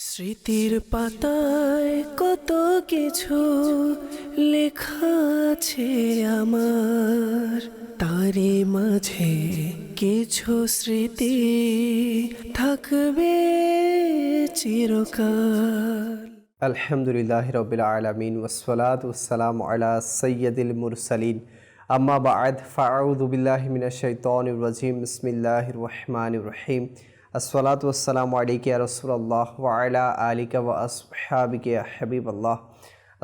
স্মৃতির পাতায় কত কিছু লেখা আছে আমার, তারে মাঝে কিছু স্মৃতি থাকবে চিরকাল। আলহামদুলিল্লাহ রবিল আলমিন ওসলাত ওসালাম আলা সৈয়দুল মুরসালিন আম্মা বা'দ ফাআউযু বিল্লাহি মিনাশ শাইতানির রাজিম বিসমিল্লাহির রহমানির রহিম আসসালাতু ওয়াসসালামু আলাইকা ইয়া রাসূলুল্লাহ ওয়া আলা আলিকা ওয়া আসহাবিকা ইয়া হাবিবাল্লাহ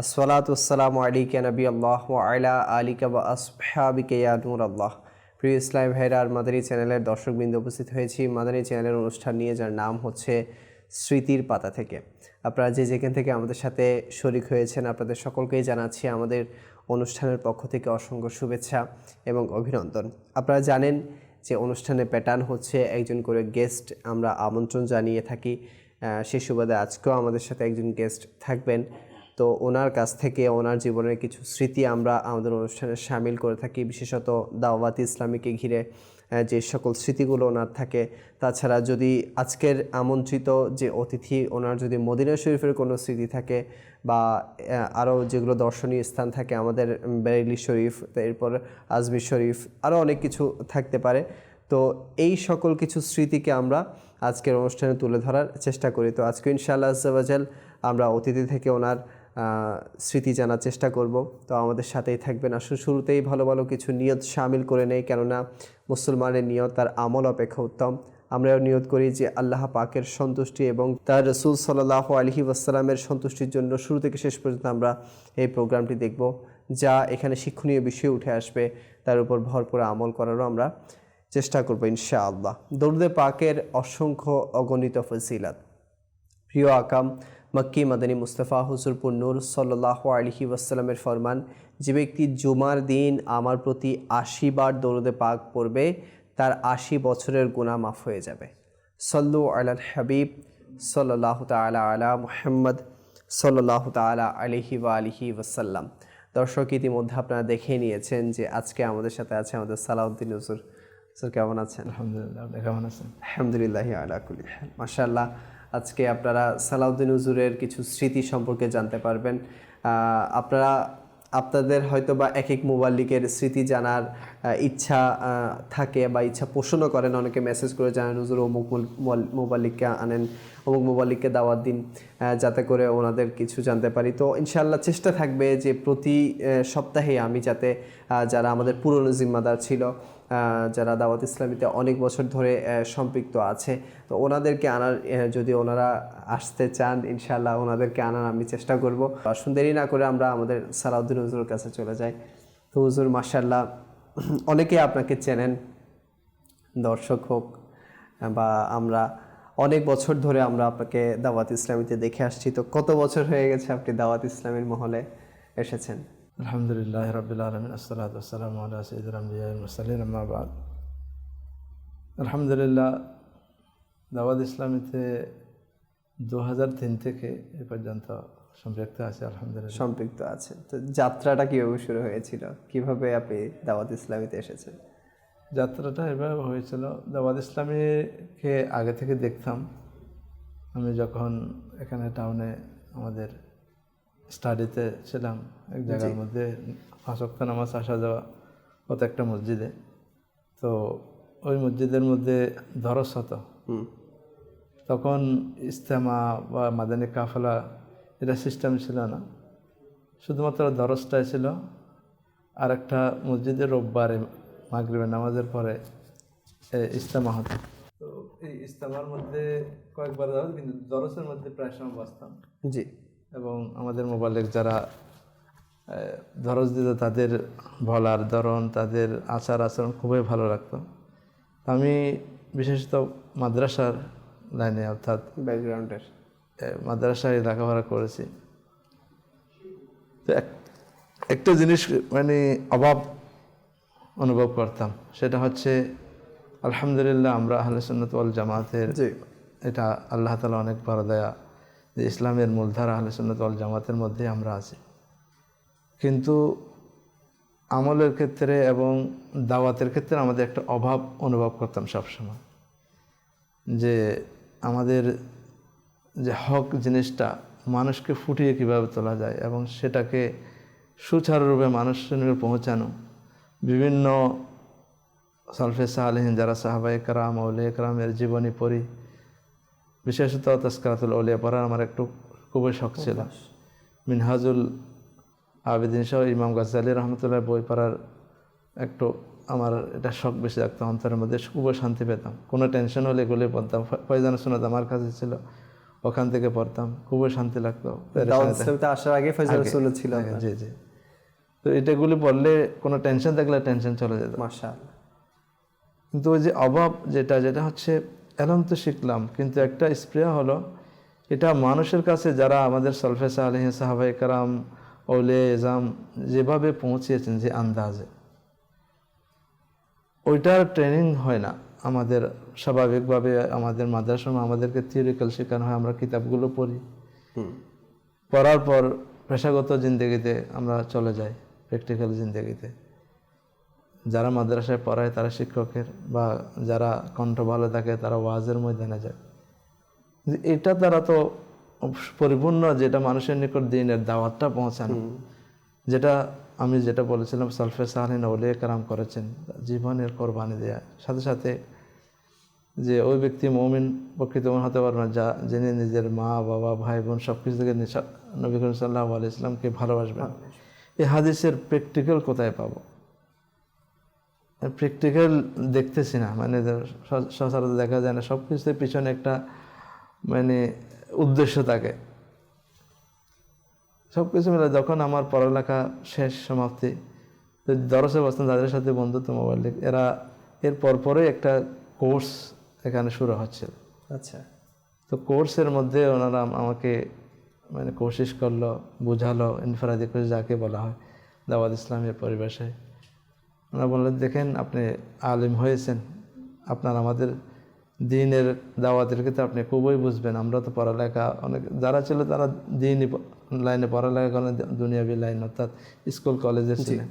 আসসালাতু ওয়াসসালামু আলাইকা নবিয়াল্লাহ ওয়া আলা আলিকা ওয়া আসহাবিকা ইয়া নূরাল্লাহ। প্রিয় ইসলাম ভাইরা, মাদানী চ্যানেলের দর্শকবৃন্দ উপস্থিত হয়েছি মাদানী চ্যানেলের অনুষ্ঠান নিয়ে, যার নাম হচ্ছে স্মৃতির পাতা থেকে। আপনারা যে যেখান থেকে আমাদের সাথে শরিক হয়েছেন, আপনাদের সকলকেই জানাচ্ছি আমাদের অনুষ্ঠানের পক্ষ থেকে অসংখ্য শুভেচ্ছা এবং অভিনন্দন। আপনারা জানেন যে অনুষ্ঠানের প্যাটার্ন হচ্ছে একজন করে গেস্ট আমরা আমন্ত্রণ জানিয়ে থাকি। সেই সুবাদে আজকেও আমাদের সাথে একজন গেস্ট থাকবেন। তো ওনার কাছ থেকে ওনার জীবনের কিছু স্মৃতি আমরা আমাদের অনুষ্ঠানে সামিল করে থাকি, বিশেষত দাওয়াত ইসলামীকে ঘিরে যে সকল স্মৃতিগুলো ওনার থাকে। তাছাড়া যদি আজকের আমন্ত্রিত যে অতিথি, ওনার যদি মদিনা শরীফের কোনো স্মৃতি থাকে বা আরও যেগুলো দর্শনীয় স্থান থাকে, আমাদের বেরেলি শরীফ, এরপর আজমির শরীফ, আরও অনেক কিছু থাকতে পারে। তো এই সকল কিছু স্মৃতিকে আমরা আজকের অনুষ্ঠানে তুলে ধরার চেষ্টা করি। তো আজকে ইনশাআল্লাহ আজ্জা ওয়াজাল আমরা অতিথি থেকে ওনার স্মৃতি জানার চেষ্টা করব। তো আমাদের সাথেই থাকবেন। আসলে শুরুতেই ভালো ভালো কিছু নিয়ত শামিল করে নেই, কেননা মুসলমানের নিয়ত তার আমল অপেক্ষা উত্তম। আমরাও নিয়ত করি যে আল্লাহ পাকের সন্তুষ্টি এবং তার রসুল সাল্লাল্লাহু আলাইহি ওয়াসাল্লামের সন্তুষ্টির জন্য শুরু থেকে শেষ পর্যন্ত আমরা এই প্রোগ্রামটি দেখব, যা এখানে শিক্ষণীয় বিষয় উঠে আসবে তার উপর ভরপুর আমল করারও আমরা চেষ্টা করব ইনশাআল্লাহ। দরুদে পাকের অসংখ্য অগণিত ফজিলত। প্রিয় আকাম মক্কি মাদানী মুস্তাফা হুজুরপুর নূর সাল্লাল্লাহু আলাইহি ওয়াসাল্লামের ফরমান, যে ব্যক্তি জুমার দিন আমার প্রতি ৮০ বার দরুদে পাক পড়বে, তার ৮০ বছরের গুনাহ মাফ হয়ে যাবে। সল্লু আলাল হাবিব সাল্লাল্লাহু তাআলা আলা মুহাম্মদ সাল্লাল্লাহু তাআলা আলাইহি ওয়া আলিহি ওয়াসাল্লাম। দর্শক, ইতিমধ্যে আপনারা দেখে নিয়েছেন যে আজকে আমাদের সাথে আছে আমাদের সালাউদ্দিন হুজুর। স্যার, কেমন আছেন? আলহামদুলিল্লাহ, আপনি কেমন আছেন? আলহামদুলিল্লাহ আলা কুল্লি হাল। মাশাআল্লাহ, আজকে আপনারা সালাউদ্দিন হুজুরের কিছু স্মৃতি সম্পর্কে জানতে পারবেন। আপনারা আপনাদের হয়তো বা এক এক মুবাল্লিকের স্মৃতি জানার ইচ্ছা থাকে বা ইচ্ছা পোষণও করেন। অনেকে মেসেজ করে জানান, হুজুর অমুক মুবাল্লিককে আনেন, অমুক মুবাল্লিককে দাওয়াত দিন, যাতে করে ওনাদের কিছু জানতে পারি। তো ইনশাআল্লাহ চেষ্টা থাকবে যে প্রতি সপ্তাহে আমি যাতে যারা আমাদের পুরনো জিম্মাদার ছিল, যারা দাওয়াত ইসলামীতে অনেক বছর ধরে সম্পৃক্ত আছে, তো ওনাদেরকে আনার, যদি ওনারা আসতে চান ইনশাআল্লাহ ওনাদেরকে আনার আমি চেষ্টা করব। সুন্দরী না করে আমরা আমাদের সালাউদ্দিন হুজুরের কাছে চলে যাই। তো হুজুর মাশাআল্লাহ অনেকেই আপনাকে চেনেন, দর্শক হোক বা আমরা অনেক বছর ধরে আমরা আপনাকে দাওয়াত ইসলামীতে দেখে আসছি। তো কত বছর হয়ে গেছে আপনি দাওয়াত ইসলামীর মহলে এসেছেন? আলহামদুলিল্লাহ রাব্বিল আলামিন, আসসালাতু ওয়াসসালামু আলা সাইয়্যিদিল আমবিয়া ওয়াল মুরসালিন, আম্মা বা'দ। আলহামদুলিল্লাহ, দাওয়াত ইসলামীতে 2003 থেকে এ পর্যন্ত সম্পৃক্ত আছে। আলহামদুলিল্লাহ, সম্পৃক্ত আছেন। তো যাত্রাটা কীভাবে শুরু হয়েছিল, কিভাবে আপনি দাওয়াত ইসলামীতে এসেছেন? যাত্রাটা এভাবে হয়েছিল, দাওয়াত ইসলামীকে আগে থেকে দেখতাম। আমি যখন এখানে টাউনে আমাদের স্টাডিতে ছিলাম, এক জায়গার মধ্যে 5 ওয়াক্ত নামাজ আসা যাওয়া হতো একটা মসজিদে। তো ওই মসজিদের মধ্যে দরস হতো। তখন ইজতেমা বা মাদানী কাফেলা এটা সিস্টেম ছিল না, শুধুমাত্র দরসটাই ছিল। আর একটা মসজিদে রোববারে মাগরিবের নামাজের পরে ইজতেমা হতো। তো এই ইজতেমার মধ্যে কয়েকবার যাওয়া, কিন্তু দরসের মধ্যে প্রায় সময় বসতাম। জি। এবং আমাদের মোবাইলের যারা দরজ দিত তাদের বলার ধরন, তাদের আচার আচরণ খুবই ভালো লাগতো। আমি বিশেষত মাদ্রাসার লাইনে, অর্থাৎ ব্যাকগ্রাউন্ডের মাদ্রাসায় লেখাপড়া করেছি। তো একটা জিনিস মানে অভাব অনুভব করতাম, সেটা হচ্ছে আলহামদুলিল্লাহ আমরা আহলে সুন্নাত ওয়াল জামাতের, এটা আল্লাহ তাআলা অনেক বড় দয়া যে ইসলামের মূলধারা আহলে সুন্নাত ওয়াল জামাতের মধ্যে আমরা আছি। কিন্তু আমলের ক্ষেত্রে এবং দাওয়াতের ক্ষেত্রে আমাদের একটা অভাব অনুভব করতাম সবসময়, যে আমাদের যে হক জিনিসটা মানুষকে ফুটিয়ে কীভাবে তোলা যায় এবং সেটাকে সুচারুরূপে মানুষের নিকট পৌঁছানো, বিভিন্ন সালফে সালেহিন যারা সাহাবায়ে কেরাম আউলিয়া কেরামের জীবনী পড়ি, বিশেষত তাসকিরাতুল আউলিয়া পড়ার আমার একটু খুবই শখ ছিল। মিনহাজুল আবেদিন সহ ইমাম গাজ্জালী রহমতুল্লাহ বই পড়ার একটু আমার এটা শখ বেশি রাখতাম, অন্তরের মধ্যে খুবই শান্তি পেতাম। কোনো টেনশন হলে এগুলি পড়তাম। ফয়জান সুন্নাত আমার কাছে ছিল, ওখান থেকে পড়তাম, খুবই শান্তি লাগতো। আসার আগে ফয়জান সুন্নাত ছিল। জি জি। তো এটাগুলি পড়লে কোনো টেনশন থাকলে টেনশন চলে যেত। মাশাআল্লাহ। কিন্তু ওই যে অভাব যেটা হচ্ছে, এলম তো শিখলাম, কিন্তু একটা স্প্রিয়া হলো, এটা মানুষের কাছে যারা আমাদের সালফে সালেহিন সাহাবায়ে কেরাম আউলিয়া ইজাম যেভাবে পৌঁছিয়েছেন, যে আন্দাজে, ওইটার ট্রেনিং হয় না আমাদের। স্বাভাবিকভাবে আমাদের মাদ্রাসার আমাদেরকে থিওরিক্যাল শেখানো হয়, আমরা কিতাবগুলো পড়ি, পড়ার পর পেশাগত জিন্দেগিতে আমরা চলে যাই, প্র্যাকটিক্যাল জিন্দেগিতে। যারা মাদ্রাসায় পড়ায় তারা শিক্ষকের, বা যারা কণ্ঠ ভালো থাকে তারা ওয়াজের ময়দানে যায়। এটা তারা তো পরিপূর্ণ, যেটা মানুষের নিকট দ্বীনের দাওয়াতটা পৌঁছানো, আমি যেটা বলেছিলাম সালফে সালেহিন আউলিয়া কেরাম করেছেন, জীবনের কোরবানি দেয়া, সাথে সাথে যে ওই ব্যক্তি মুমিন প্রকৃত মুমিন হতে পারবে না যিনি নিজের মা বাবা ভাই বোন সব কিছু থেকে নবী করিম সাল্লাল্লাহু আলাইহি ওয়াসাল্লামকে ভালোবাসবেন। এই হাদিসের প্র্যাকটিক্যাল কোথায় পাবো? প্র্যাকটিক্যাল দেখতেছি না, মানে সচরাচর দেখা যায় না। সব কিছুর পিছনে একটা মানে উদ্দেশ্য থাকে। সব কিছু মিলে যখন আমার পড়ালেখা শেষ সমাপ্তি, দরসে বসতাম, তাদের সাথে বন্ধুত্ব, মোবাইল, এর পরপরই একটা কোর্স এখানে শুরু হচ্ছিল। আচ্ছা। তো কোর্সের মধ্যে ওনারা আমাকে মানে কোশিশ করলো, বোঝালো, ইনফারাদি কোর্স যাকে বলা হয় দাওয়াত ইসলামের পরিবেশে। ওনারা বললেন, দেখেন আপনি আলিম হয়েছেন, আপনার আমাদের দ্বীনের দাওয়াতের ক্ষেত্রে আপনি খুবই বুঝবেন। আমরা তো পড়ালেখা অনেক যারা ছিল তারা দ্বীনি লাইনে পড়ালেখা করেন, দুনিয়াবি লাইন অর্থাৎ স্কুল কলেজে ছিলেন।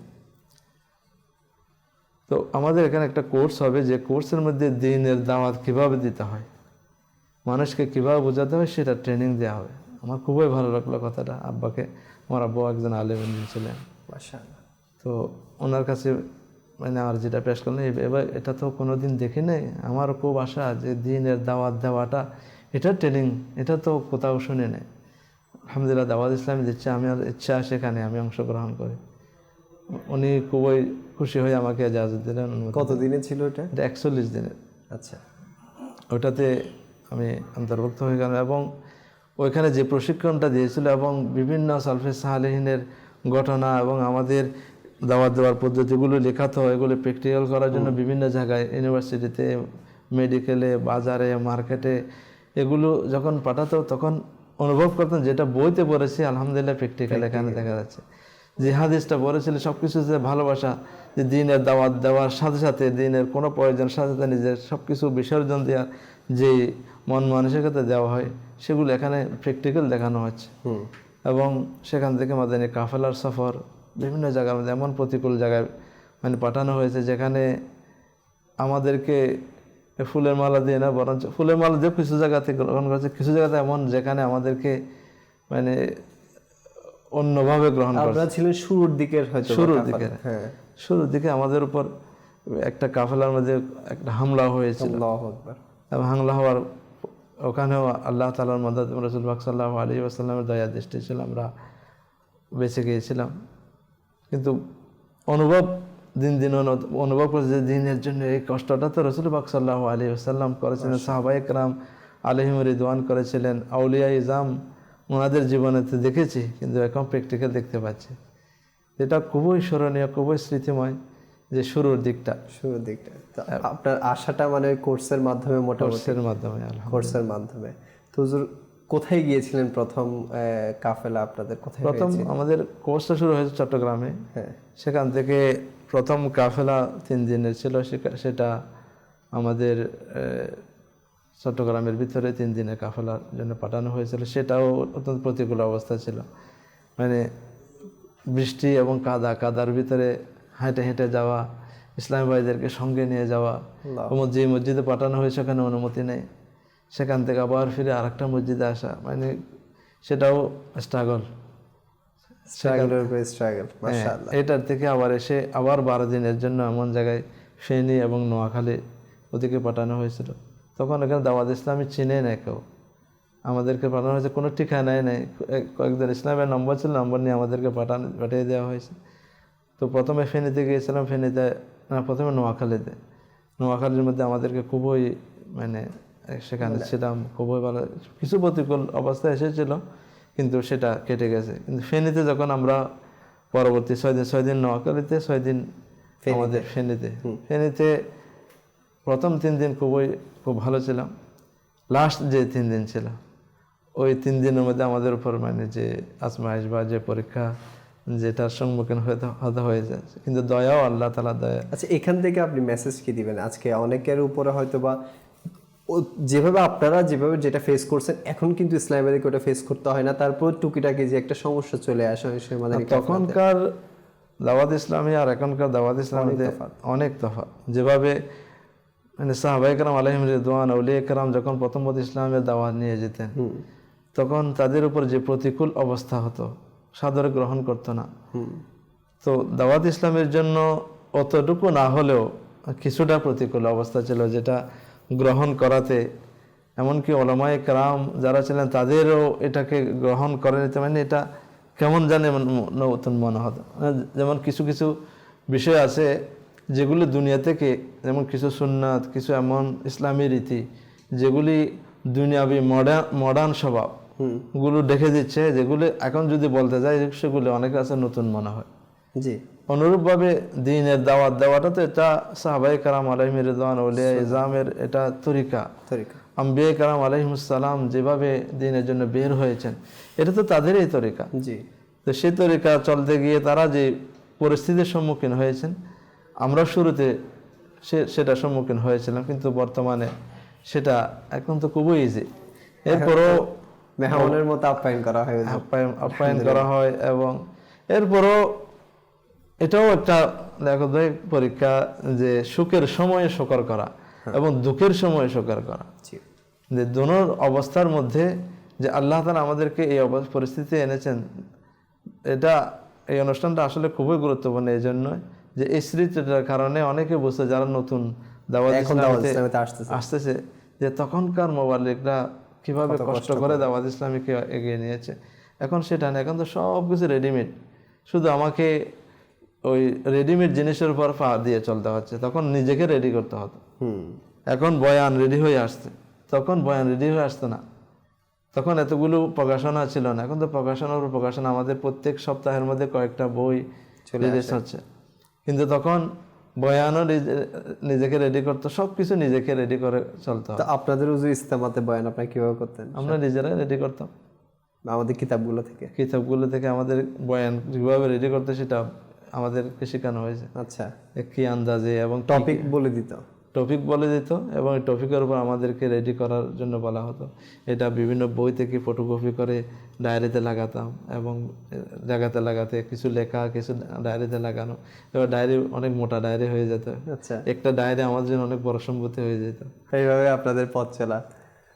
তো আমাদের এখানে একটা কোর্স হবে, যে কোর্সের মধ্যে দ্বীনের দাওয়াত কীভাবে দিতে হয়, মানুষকে কীভাবে বোঝাতে হয়, সেটা ট্রেনিং দেওয়া হবে। আমার খুবই ভালো লাগলো কথাটা আব্বাকে। আমার আব্বু একজন আলেম ছিলেন, মাশাআল্লাহ। তো ওনার কাছে মানে আমার যেটা পেশ করলেন, এবার এটা তো কোনো দিন দেখি নাই, আমারও খুব আশা যে দ্বীনের দাওয়াত দেওয়াটা, এটা ট্রেনিং, এটা তো কোথাও শুনে নেই। আলহামদুলিল্লাহ দাওয়াত ইসলামী দিচ্ছে, আমি আর ইচ্ছা সেখানে আমি অংশগ্রহণ করি। উনি খুবই খুশি হয়ে আমাকে ইজাজত দিলেন। কত দিনে ছিল এটা? এটা 41 দিনের। আচ্ছা। ওটাতে আমি অন্তর্ভুক্ত হয়ে গেলাম, এবং ওইখানে যে প্রশিক্ষণটা দিয়েছিল এবং বিভিন্ন সালফে সালেহিনের ঘটনা এবং আমাদের দাওয়াত দেওয়ার পদ্ধতিগুলো লেখাতো, এগুলো প্র্যাকটিক্যাল করার জন্য বিভিন্ন জায়গায়, ইউনিভার্সিটিতে, মেডিকেলে, বাজারে, মার্কেটে, এগুলো যখন পাঠাতো তখন অনুভব করতাম যেটা বইতে পড়েছি আলহামদুলিল্লাহ প্র্যাকটিক্যাল এখানে দেখা যাচ্ছে। যে হাদিসটা পড়েছিল সব কিছুতে ভালোবাসা, যে দ্বীনের দাওয়াত দেওয়ার সাথে সাথে দ্বীনের কোনো প্রয়োজন সাথে সাথে নিজের সব কিছু বিসর্জন দেওয়ার যে মন মানসিকতা দেওয়া হয়, সেগুলো এখানে প্র্যাকটিক্যাল দেখানো হচ্ছে। এবং সেখান থেকে মাদানী কাফেলার সফর, বিভিন্ন জায়গার মধ্যে এমন প্রতিকূল জায়গায় মানে পাঠানো হয়েছে, যেখানে আমাদেরকে ফুলের মালা দিয়ে না, বরঞ্চ ফুলের মালা দিয়ে কিছু জায়গাতে গ্রহণ করেছে, কিছু জায়গাতে এমন যেখানে আমাদেরকে মানে অন্যভাবে গ্রহণ করেছে। আপনারা ছিলেন শুরুর দিকের, হয়তো শুরুর দিকে আমাদের উপর একটা কাফেলার মধ্যে একটা হামলা হয়েছিল। আল্লাহু আকবার। এবং হামলা হওয়ার ওখানেও আল্লাহ তাআলার মদদ, রাসূল পাক সাল্লাল্লাহু আলাইহি ওয়াসাল্লামের দয়া দৃষ্টি ছিল, আমরা বেঁচে গিয়েছিলাম। কিন্তু দিন দিন অনুভব করেছে যে দিনের জন্য এই কষ্টটা তো রাসূল পাক সাল্লাল্লাহু আলাইহি ওয়াসাল্লাম করেছিলেন, সাহাবায়ে কেরাম আলাইহিম রিদওয়ান করেছিলেন, আউলিয়া ইজাম ওনাদের জীবনেতে দেখেছি, কিন্তু এখন প্র্যাকটিক্যাল দেখতে পাচ্ছি। এটা খুবই স্মরণীয়, খুবই স্মৃতিময়, যে শুরুর দিকটা। আপনার আশাটা মানে কোর্সের মাধ্যমে, কোর্সের মাধ্যমে। তো হুজুর কোথায় গিয়েছিলেন প্রথম কাফেলা আপনাদের? কোথায়? প্রথম আমাদের কোর্সটা শুরু হয়েছে চট্টগ্রামে। সেখান থেকে প্রথম কাফেলা 3 দিনের ছিল, সেটা আমাদের চট্টগ্রামের ভিতরে 3 দিনের কাফেলার জন্য পাঠানো হয়েছিল। সেটাও অত্যন্ত প্রতিকূল অবস্থা ছিল, মানে বৃষ্টি এবং কাদার ভিতরে হেঁটে হেঁটে যাওয়া, ইসলামী ভাইদেরকে সঙ্গে নিয়ে যাওয়া। যে মসজিদে পাঠানো হয়েছে ওখানে অনুমতি নেই, সেখান থেকে আবার ফিরে আরেকটা মসজিদে আসা, মানে সেটাও স্ট্রাগল। স্ট্রাগলের উপরে স্ট্রাগল, মাশাআল্লাহ। এটার থেকে আবার এসে আবার 12 দিনের জন্য এমন জায়গায় ফেনী এবং নোয়াখালী ওদিকে পাঠানো হয়েছিল। তখন এখানে দাওয়াত ইসলামী চিনে নেয় কেউ, আমাদেরকে পাঠানো হয়েছে, কোনো ঠিকানাই নেই। কয়েকজন ইসলামের নম্বর ছিল, নম্বর নিয়ে আমাদেরকে পাঠিয়ে দেওয়া হয়েছে। তো প্রথমে ফেনীতে গিয়েছিলাম, ফেনীতে না, প্রথমে নোয়াখালীতে। নোয়াখালীর মধ্যে আমাদেরকে খুবই মানে সেখানে ছিলাম, খুবই ভালো, কিছু প্রতিকূল অবস্থা এসেছিল কিন্তু সেটা কেটে গেছে। কিন্তু ফেনীতে যখন আমরা পরবর্তী 6 দিন নোয়াখালীতে, 6 দিন আমাদের ফেনীতে প্রথম 3 দিন খুব ভালো ছিলাম। লাস্ট যে 3 দিন ছিল, ওই 3 দিনের মধ্যে আমাদের উপর মানে যে আজমাইশ বা যে পরীক্ষা, যেটার সম্মুখীন হতে হয়েছে, কিন্তু দয়াও আল্লাহ তাআলা দয়া। আচ্ছা, এখান থেকে আপনি মেসেজ কি দিবেন আজকে অনেকের উপরে হয়তো বা যেভাবে আপনারা যেটা ফেস করছেন, এখন কিন্তু ইসলামাবাদীকে ওটা ফেস করতে হয় না, তারপর টুকিটাকি যে একটা সমস্যা চলে আসে তখনকার দাওয়াত ইসলামী আর এখনকার দাওয়াত ইসলামীতে অনেক তফাৎ। যেভাবে মানে সাহাবায়ে কেরাম আলাইহিম রিদওয়ান, আউলিয়া কেরাম যখন প্রথম ইসলামের দাওয়াত নিয়ে যেতেন, তখন তাদের উপর যে প্রতিকূল অবস্থা হতো, সাদরে গ্রহণ করতো না। তো দাওয়াত ইসলামের জন্য অতটুকু না হলেও কিছুটা প্রতিকূল অবস্থা ছিল, যেটা গ্রহণ করাতে এমনকি ওলামায়ে কেরাম যারা ছিলেন তাদেরও এটাকে গ্রহণ করে নিতে, মানে এটা কেমন জানে নতুন মনে হতো। যেমন কিছু কিছু বিষয় আছে যেগুলি দুনিয়া থেকে, যেমন কিছু সুন্নাত, কিছু এমন ইসলামী রীতি যেগুলি দুনিয়াবি মডার্ন স্বভাব গুলো দেখে দিচ্ছে, যেগুলি এখন যদি বলতে যায় সেগুলি অনেক আছে নতুন মনে হয়। জি, অনুরূপভাবে দ্বীনের দাওয়াত দেওয়াটা তো এটা সাহাবায়ে কেরাম আলাইহিম রিদওয়ান, আউলিয়া ইজমের এটা তরিকা। আম্বিয়া কেরাম আলাইহিমুস সালাম যেভাবে দ্বীনের জন্য বের হয়েছেন, এটা তো তাদেরই তরিকা। জি, তো সেই তরিকা চলতে গিয়ে তারা যে পরিস্থিতির সম্মুখীন হয়েছেন, আমরা শুরুতে সেটা সম্মুখীন হয়েছিলাম, কিন্তু বর্তমানে সেটা এখন তো খুবই ইজি। এরপরও মেহমানের মতো আপ্যায়ন করা হয়, এবং এরপরও এটাও একটা লেখক পরীক্ষা যে সুখের সময়ে শকর করা এবং দুঃখের সময়ে শকর করা, যে দোনোর অবস্থার মধ্যে যে আল্লাহ তাআলা আমাদেরকে এই পরিস্থিতি এনেছেন। এই অনুষ্ঠানটা আসলে খুবই গুরুত্বপূর্ণ এই জন্য যে এই স্মৃতিটার কারণে অনেকে বুঝতে, যারা নতুন দাওয়াত ইসলামীতে আসতেছে, যে তখনকার মুবাল্লিগরা কিভাবে কষ্ট করে দাওয়াত ইসলামীকে এগিয়ে নিয়েছে। এখন সেটা না, এখন তো সব কিছু রেডিমেড, শুধু আমাকে ওই রেডিমেড জিনিসের উপর পা দিয়ে চলতে হচ্ছে। তখন নিজেকে রেডি করতে হতো, এখন বয়ান রেডি হয়ে আসছে, তখন বয়ান রেডি হয়ে আসতো না। তখন এতগুলো প্রকাশনা ছিল না, এখন তো প্রকাশনার উপর প্রকাশনা, আমাদের প্রত্যেক সপ্তাহের মধ্যে কয়েকটা বই রিলিজ হচ্ছে। কিন্তু তখন বয়ানও নিজেকে রেডি করতো, সবকিছু নিজেকে রেডি করে চলতো। আপনাদের ইস্তেমাতে বয়ান আপনারা কিভাবে করতেন? আমরা নিজেরাই রেডি করতাম, আমাদের কিতাবগুলো থেকে আমাদের বয়ান কিভাবে রেডি করতে সেটা আমাদেরকে শেখানো হয়েছে। আচ্ছা, কি আন্দাজে, এবং টপিক বলে দিত, এবং এই টপিকের উপর আমাদেরকে রেডি করার জন্য বলা হতো। এটা বিভিন্ন বই থেকে ফটোকপি করে ডায়েরিতে লাগাতাম, এবং লাগাতে কিছু লেখা, কিছু ডায়েরিতে লাগানো। এবার ডায়েরি অনেক মোটা ডায়েরি হয়ে যেত। আচ্ছা, একটা ডায়েরি আমার জন্য অনেক বড় সম্পত্তি হয়ে যেত। এইভাবে আপনাদের পথ চলা।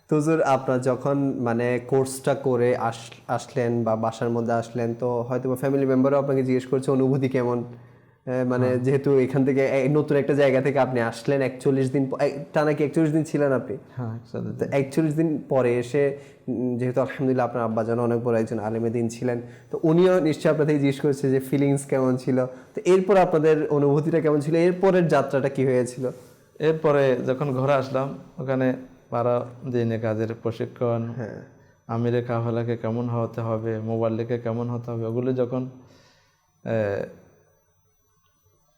তো হুজুর, আপনার যখন মানে কোর্সটা করে আসলেন বা বাসার মধ্যে আসলেন, তো হয়তো ফ্যামিলি মেম্বারও আপনাকে জিজ্ঞেস করছে অনুভূতি কেমন, মানে যেহেতু এখান থেকে নতুন একটা জায়গা থেকে আপনি আসলেন, 41 দিন টানা কি 41 দিন ছিলেন আপনি? হ্যাঁ, 41 দিন পরে এসে, যেহেতু আলহামদুলিল্লাহ আপনার আব্বাজান অনেক বড় একজন আলেমে দিন ছিলেন, তো উনিও নিশ্চয়ই আপনার থেকে জিজ্ঞেস করছে যে ফিলিংস কেমন ছিল। তো এরপর আপনাদের অনুভূতিটা কেমন ছিল, এরপরের যাত্রাটা কি হয়েছিল? এরপরে যখন ঘরে আসলাম, ওখানে 12 দিনে কাজের প্রশিক্ষণ, আমিরে কাফেলাকে কেমন হতে হবে, মুবাল্লিগকে কেমন হতে হবে, ওগুলো যখন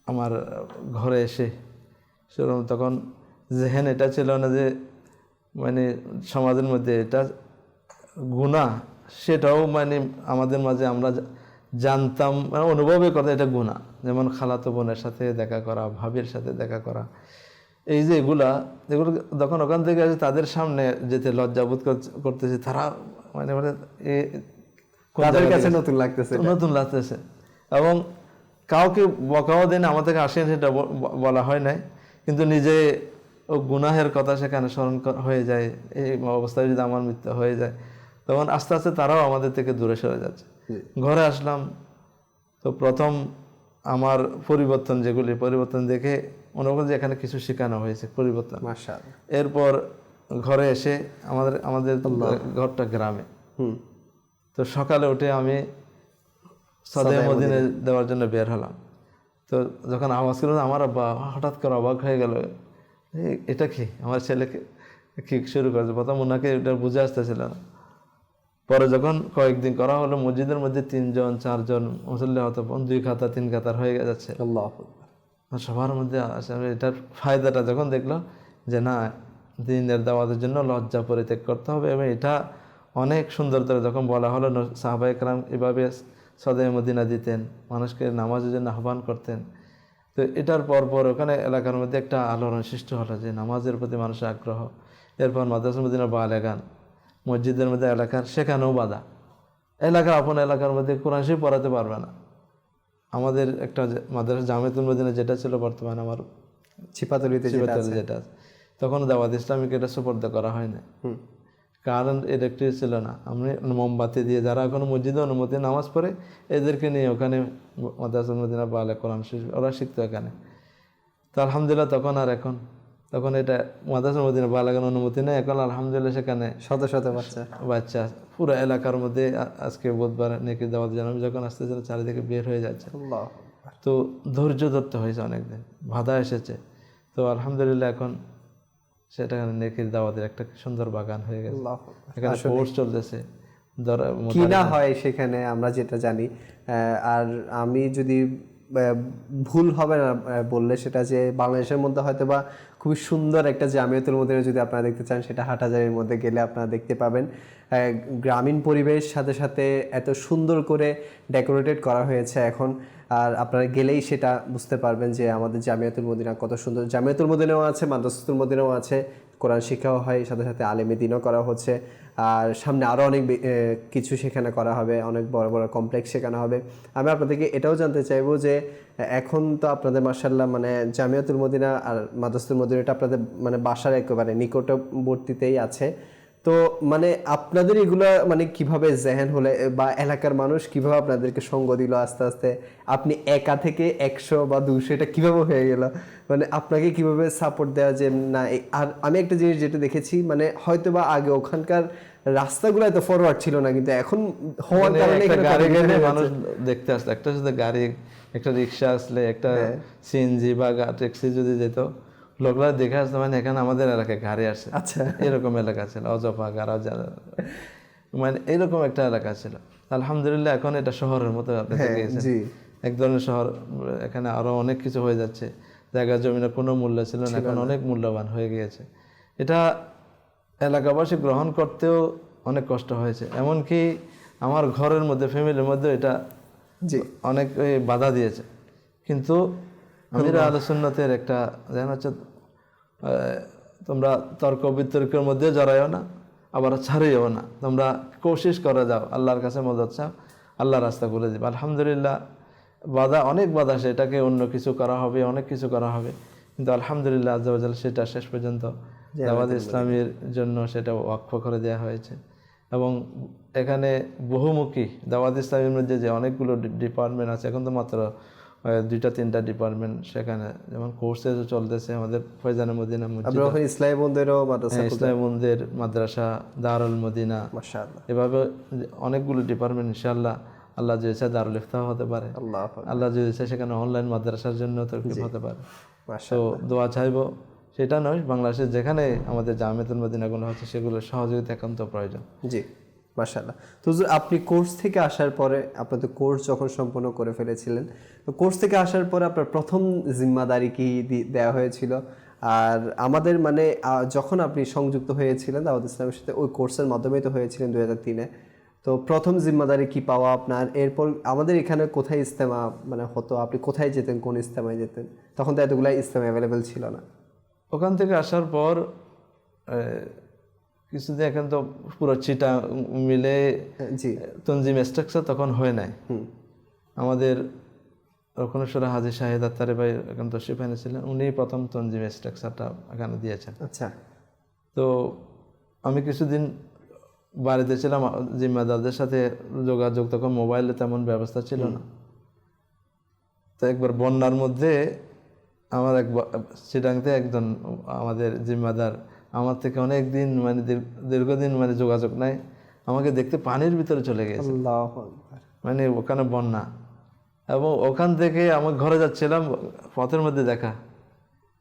আমার ঘরে এসে তখন যেহেন এটা ছিল না যে মানে সমাজের মধ্যে এটা গুনাহ, সেটাও মানে আমাদের মাঝে আমরা জানতাম, মানে অনুভবই করতাম এটা গুনাহ। যেমন খালাতো বোনের সাথে দেখা করা, ভাবির সাথে দেখা করা, এই যে এগুলো যখন ওখান থেকে আসে তাদের সামনে যেতে লজ্জাবোধ করতেছে, তারা মানে তাদের কাছে নতুন লাগতেছে, এবং কাউকে বকাও দেন, আমার থেকে আসেন সেটা বলা হয় নাই, কিন্তু নিজে ও গুনাহের কথা সেখানে স্মরণ হয়ে যায়, এই অবস্থায় যদি আমার মৃত্যু হয়ে যায়, তখন আস্তে আস্তে তারাও আমাদের থেকে দূরে সরে যাচ্ছে। ঘরে আসলাম, তো প্রথম আমার পরিবর্তন পরিবর্তন দেখে মনে করি যে এখানে কিছু শেখানো হয়েছে পরিবর্তন। মাশাআল্লাহ। এরপর ঘরে এসে আমাদের ঘরটা গ্রামে, তো সকালে উঠে আমি সদয় মদিনে দেওয়ার জন্য বের হলাম। তো যখন আওয়াজ করলো, আমার আব্বা হঠাৎ করে অবাক হয়ে গেল, এটা কি, আমার ছেলেকে কি শুরু করেছে। প্রথম ওনাকে এটা বুঝে আসতেছিল না। পরে যখন কয়েকদিন করা হলো, মসজিদের মধ্যে 3জন 4জন মুসল্লি হতো, 2 কাতার 3 কাতার হয়ে যাচ্ছে। সবার মধ্যে আসলে এটার ফায়দাটা যখন দেখলো যে না, দ্বীনের দাওয়াতের জন্য লজ্জা পরিত্যাগ করতে হবে, এবং এটা অনেক সুন্দর করে যখন বলা হলো, সাহাবায়ে কেরাম এভাবে সদয় মদিনা দিতেন, মানুষকে নামাজের জন্য আহ্বান করতেন। তো এটার পর ওখানে এলাকার মধ্যে একটা আলোড়ন সৃষ্টি হলো যে নামাজের প্রতি মানুষের আগ্রহ। এরপর মাদ্রাসা মদিনা বালেগান, মসজিদের মধ্যে এলাকার, সেখানেও বাধা। আপন এলাকার মধ্যে কোরআন শরীফ পড়াতে পারবে না। আমাদের একটা মাদ্রাসা জামিয়াতুল মদিনা যেটা ছিল বর্তমানে আমার চিপাতলিতে যেটা, তখন দাওয়াত ইসলামীকে এটা সুপর্দ করা হয় না, কারণ ইলেকট্রিক ছিল না। আমি মোমবাতি দিয়ে যারা এখন মসজিদে অনুমতি নামাজ পড়ে, এদেরকে নিয়ে ওখানে মাদ্রাসা মদিনা বালে কোরআন শরীফ ওরা শিখতো এখানে। তো আলহামদুলিল্লাহ তখন এটা মাদ্রাসা মদিনা বালেগান অনুমতি নেই। এখন আলহামদুলিল্লাহ সেখানে শত শত বাচ্চা পুরো এলাকার মধ্যে। আজকে বুধবার নেকির দাওয়াত জানাবি যখন আসতেছিল, চারিদিকে বের হয়ে যাচ্ছে। তো ধৈর্য ধরতে হয়েছে, অনেকদিন বাধা এসেছে। তো আলহামদুলিল্লাহ এখন সেটা নেকির দাওয়াতের একটা সুন্দর বাগান হয়ে গেছে। এখানে কোর্স চলতেছে, কি না হয় সেখানে আমরা যেটা জানি। আর আমি যদি ভুল হবে না বললে, সেটা যে বাংলাদেশের মধ্যে হয়তো বা খুবই সুন্দর একটা জামিয়াতুল মদিনা যদি আপনারা দেখতে চান, সেটা হাটহাজারীর মধ্যে গেলে আপনারা দেখতে পাবেন। গ্রামীণ পরিবেশ সাথে সাথে এত সুন্দর করে ডেকোরেটেড করা হয়েছে এখন। আর আপনারা গেলেই সেটা বুঝতে পারবেন যে আমাদের জামিয়াতুল মদিনা কত সুন্দর। জামিয়াতুল মদিনাও আছে, মাদ্রাসাতুল মদিনাও আছে, কোরআন শিক্ষাও হয়, সাথে সাথে আলেমে দ্বীনও করা হচ্ছে। আর সামনে আরও অনেক কিছু সেখানে করা হবে, অনেক বড় বড় কমপ্লেক্স শেখানো হবে। আমি আপনাদেরকে এটাও জানতে চাইবো যে এখন তো আপনাদের মাশাআল্লাহ মানে জামিয়াতুল মদিনা আর মাদ্রাসাতুল মদিনাটা আপনাদের মানে বাসার একেবারে নিকটবর্তীতেই আছে। তো মানে আপনাদের এগুলো মানে কিভাবে জেহেন হলে, বা এলাকার মানুষ কিভাবে আপনাদেরকে সঙ্গ দিল আস্তে আস্তে, আপনি একা থেকে 100 বা 200 এটা কিভাবে হয়ে গেল, মানে আপনাকে কিভাবে সাপোর্ট দেওয়া যে না। আর আমি একটা জিনিস যেটা দেখেছি, মানে হয়তো বা আগে ওখানকার রাস্তাগুলো এত ফরওয়ার্ড ছিল না, কিন্তু এখন হওয়ার কারণে মানুষ দেখতে আসতো, একটা শুধু গাড়ি, একটা রিক্সা আসলে, একটা সিএনজি বা ট্যাক্সি যদি যেত, লোকরা দেখে আসতো মানে এখানে আমাদের এলাকায় গাড়ি আসছে। আচ্ছা, এরকম এলাকা ছিল, অজপা গাড়া, মানে এরকম একটা এলাকা ছিল। আলহামদুলিল্লাহ এখন এটা শহরের মতো এক ধরনের শহর। এখানে আরো অনেক কিছু হয়ে যাচ্ছে, জায়গা জমিনের কোনো মূল্য ছিল না, এখন অনেক মূল্যবান হয়ে গিয়েছে। এটা এলাকাবাসী গ্রহণ করতেও অনেক কষ্ট হয়েছে, এমনকি আমার ঘরের মধ্যে, ফ্যামিলির মধ্যে এটা অনেক বাধা দিয়েছে। কিন্তু আমিরা আহলে সুন্নাতের একটা জানা হচ্ছে, তোমরা তর্ক বিতর্কের মধ্যে জড়াইও না, আবার ছাড়িও না, তোমরা কোশিশ করে যাও, আল্লাহর কাছে মদদ চাও, আল্লাহ রাস্তা খুলে দিবে। আলহামদুলিল্লাহ অনেক বাধা, সেটাকে অন্য কিছু করা হবে, অনেক কিছু করা হবে, কিন্তু আলহামদুলিল্লাহ আজ্জা ওয়া জাল সেটা শেষ পর্যন্ত দাওয়াত ইসলামের জন্য সেটা ওয়াকফ করে দেওয়া হয়েছে। এবং এখানে বহুমুখী দাওয়াত ইসলামের মধ্যে যে অনেকগুলো ডিপার্টমেন্ট আছে, এখন তো মাত্র 2-3টা ডিপার্টমেন্ট সেখানে, যেমন কোর্সে চলতেছে আমাদের ফয়জানে মদিনা ইসলামী মন্দির, মাদ্রাসা, দারুল মদিনা, এভাবে অনেকগুলো ডিপার্টমেন্ট। ইনশাআল্লাহ আল্লাহ যদি চায় দারুল ইফতাহ হতে পারে, আল্লাহ যদি চায় সেখানে অনলাইন মাদ্রাসার জন্য তরকিব হতে পারে। তো দোয়া চাইবো, সেটা নয়, বাংলাদেশের যেখানে আমাদের জামিয়াতুল মদিনাগুলো হচ্ছে সেগুলোর সহযোগিতা একান্ত প্রয়োজন। জি, মাশাআল্লাহ। তো আপনি কোর্স থেকে আসার পরে, আপনাদের কোর্স যখন সম্পন্ন করে ফেলেছিলেন, তো কোর্স থেকে আসার পরে আপনার প্রথম জিম্মাদারি কি দেওয়া হয়েছিল? আর আমাদের মানে যখন আপনি সংযুক্ত হয়েছিলেন দাওয়াত ইসলামের সাথে, ওই কোর্সের মাধ্যমেই তো হয়েছিলেন 2003-এ, তো প্রথম জিম্মাদারি কি পাওয়া আপনার? এরপর আমাদের এখানে কোথায় ইজতেমা মানে হতো, আপনি কোথায় যেতেন, কোন ইজতেমায় যেতেন? তখন তো এতগুলো ইজতেমা অ্যাভেলেবেল ছিল না। ওখান থেকে আসার পর কিছুদিন এখন তো পুরো চিটা মিলে তনজিম স্ট্রাকচার তখন হয় নাই। আমাদের রক্ষণেশ্বরে হাজী শাহিদ আত্তারি ভাই এখন তশরিফ এনেছিলেন, উনি প্রথম তনজিম স্ট্রাকচারটা এখানে দিয়েছেন। আচ্ছা, তো আমি কিছুদিন বাড়িতে ছিলাম, জিম্মাদারদের সাথে যোগাযোগ, তখন মোবাইলে তেমন ব্যবস্থা ছিল না। তো একবার বন্যার মধ্যে আমার চিটাংতে একজন আমাদের জিম্মাদার আমার থেকে অনেক দিন মানে দীর্ঘদিন মানে যোগাযোগ নাই, আমাকে দেখতে পানির ভিতরে চলে গেছে, আল্লাহু আকবার। মানে ওখানে বন্যা, এবং ওখান থেকে আমার ঘরে যাচ্ছিলাম, পথের মধ্যে দেখা,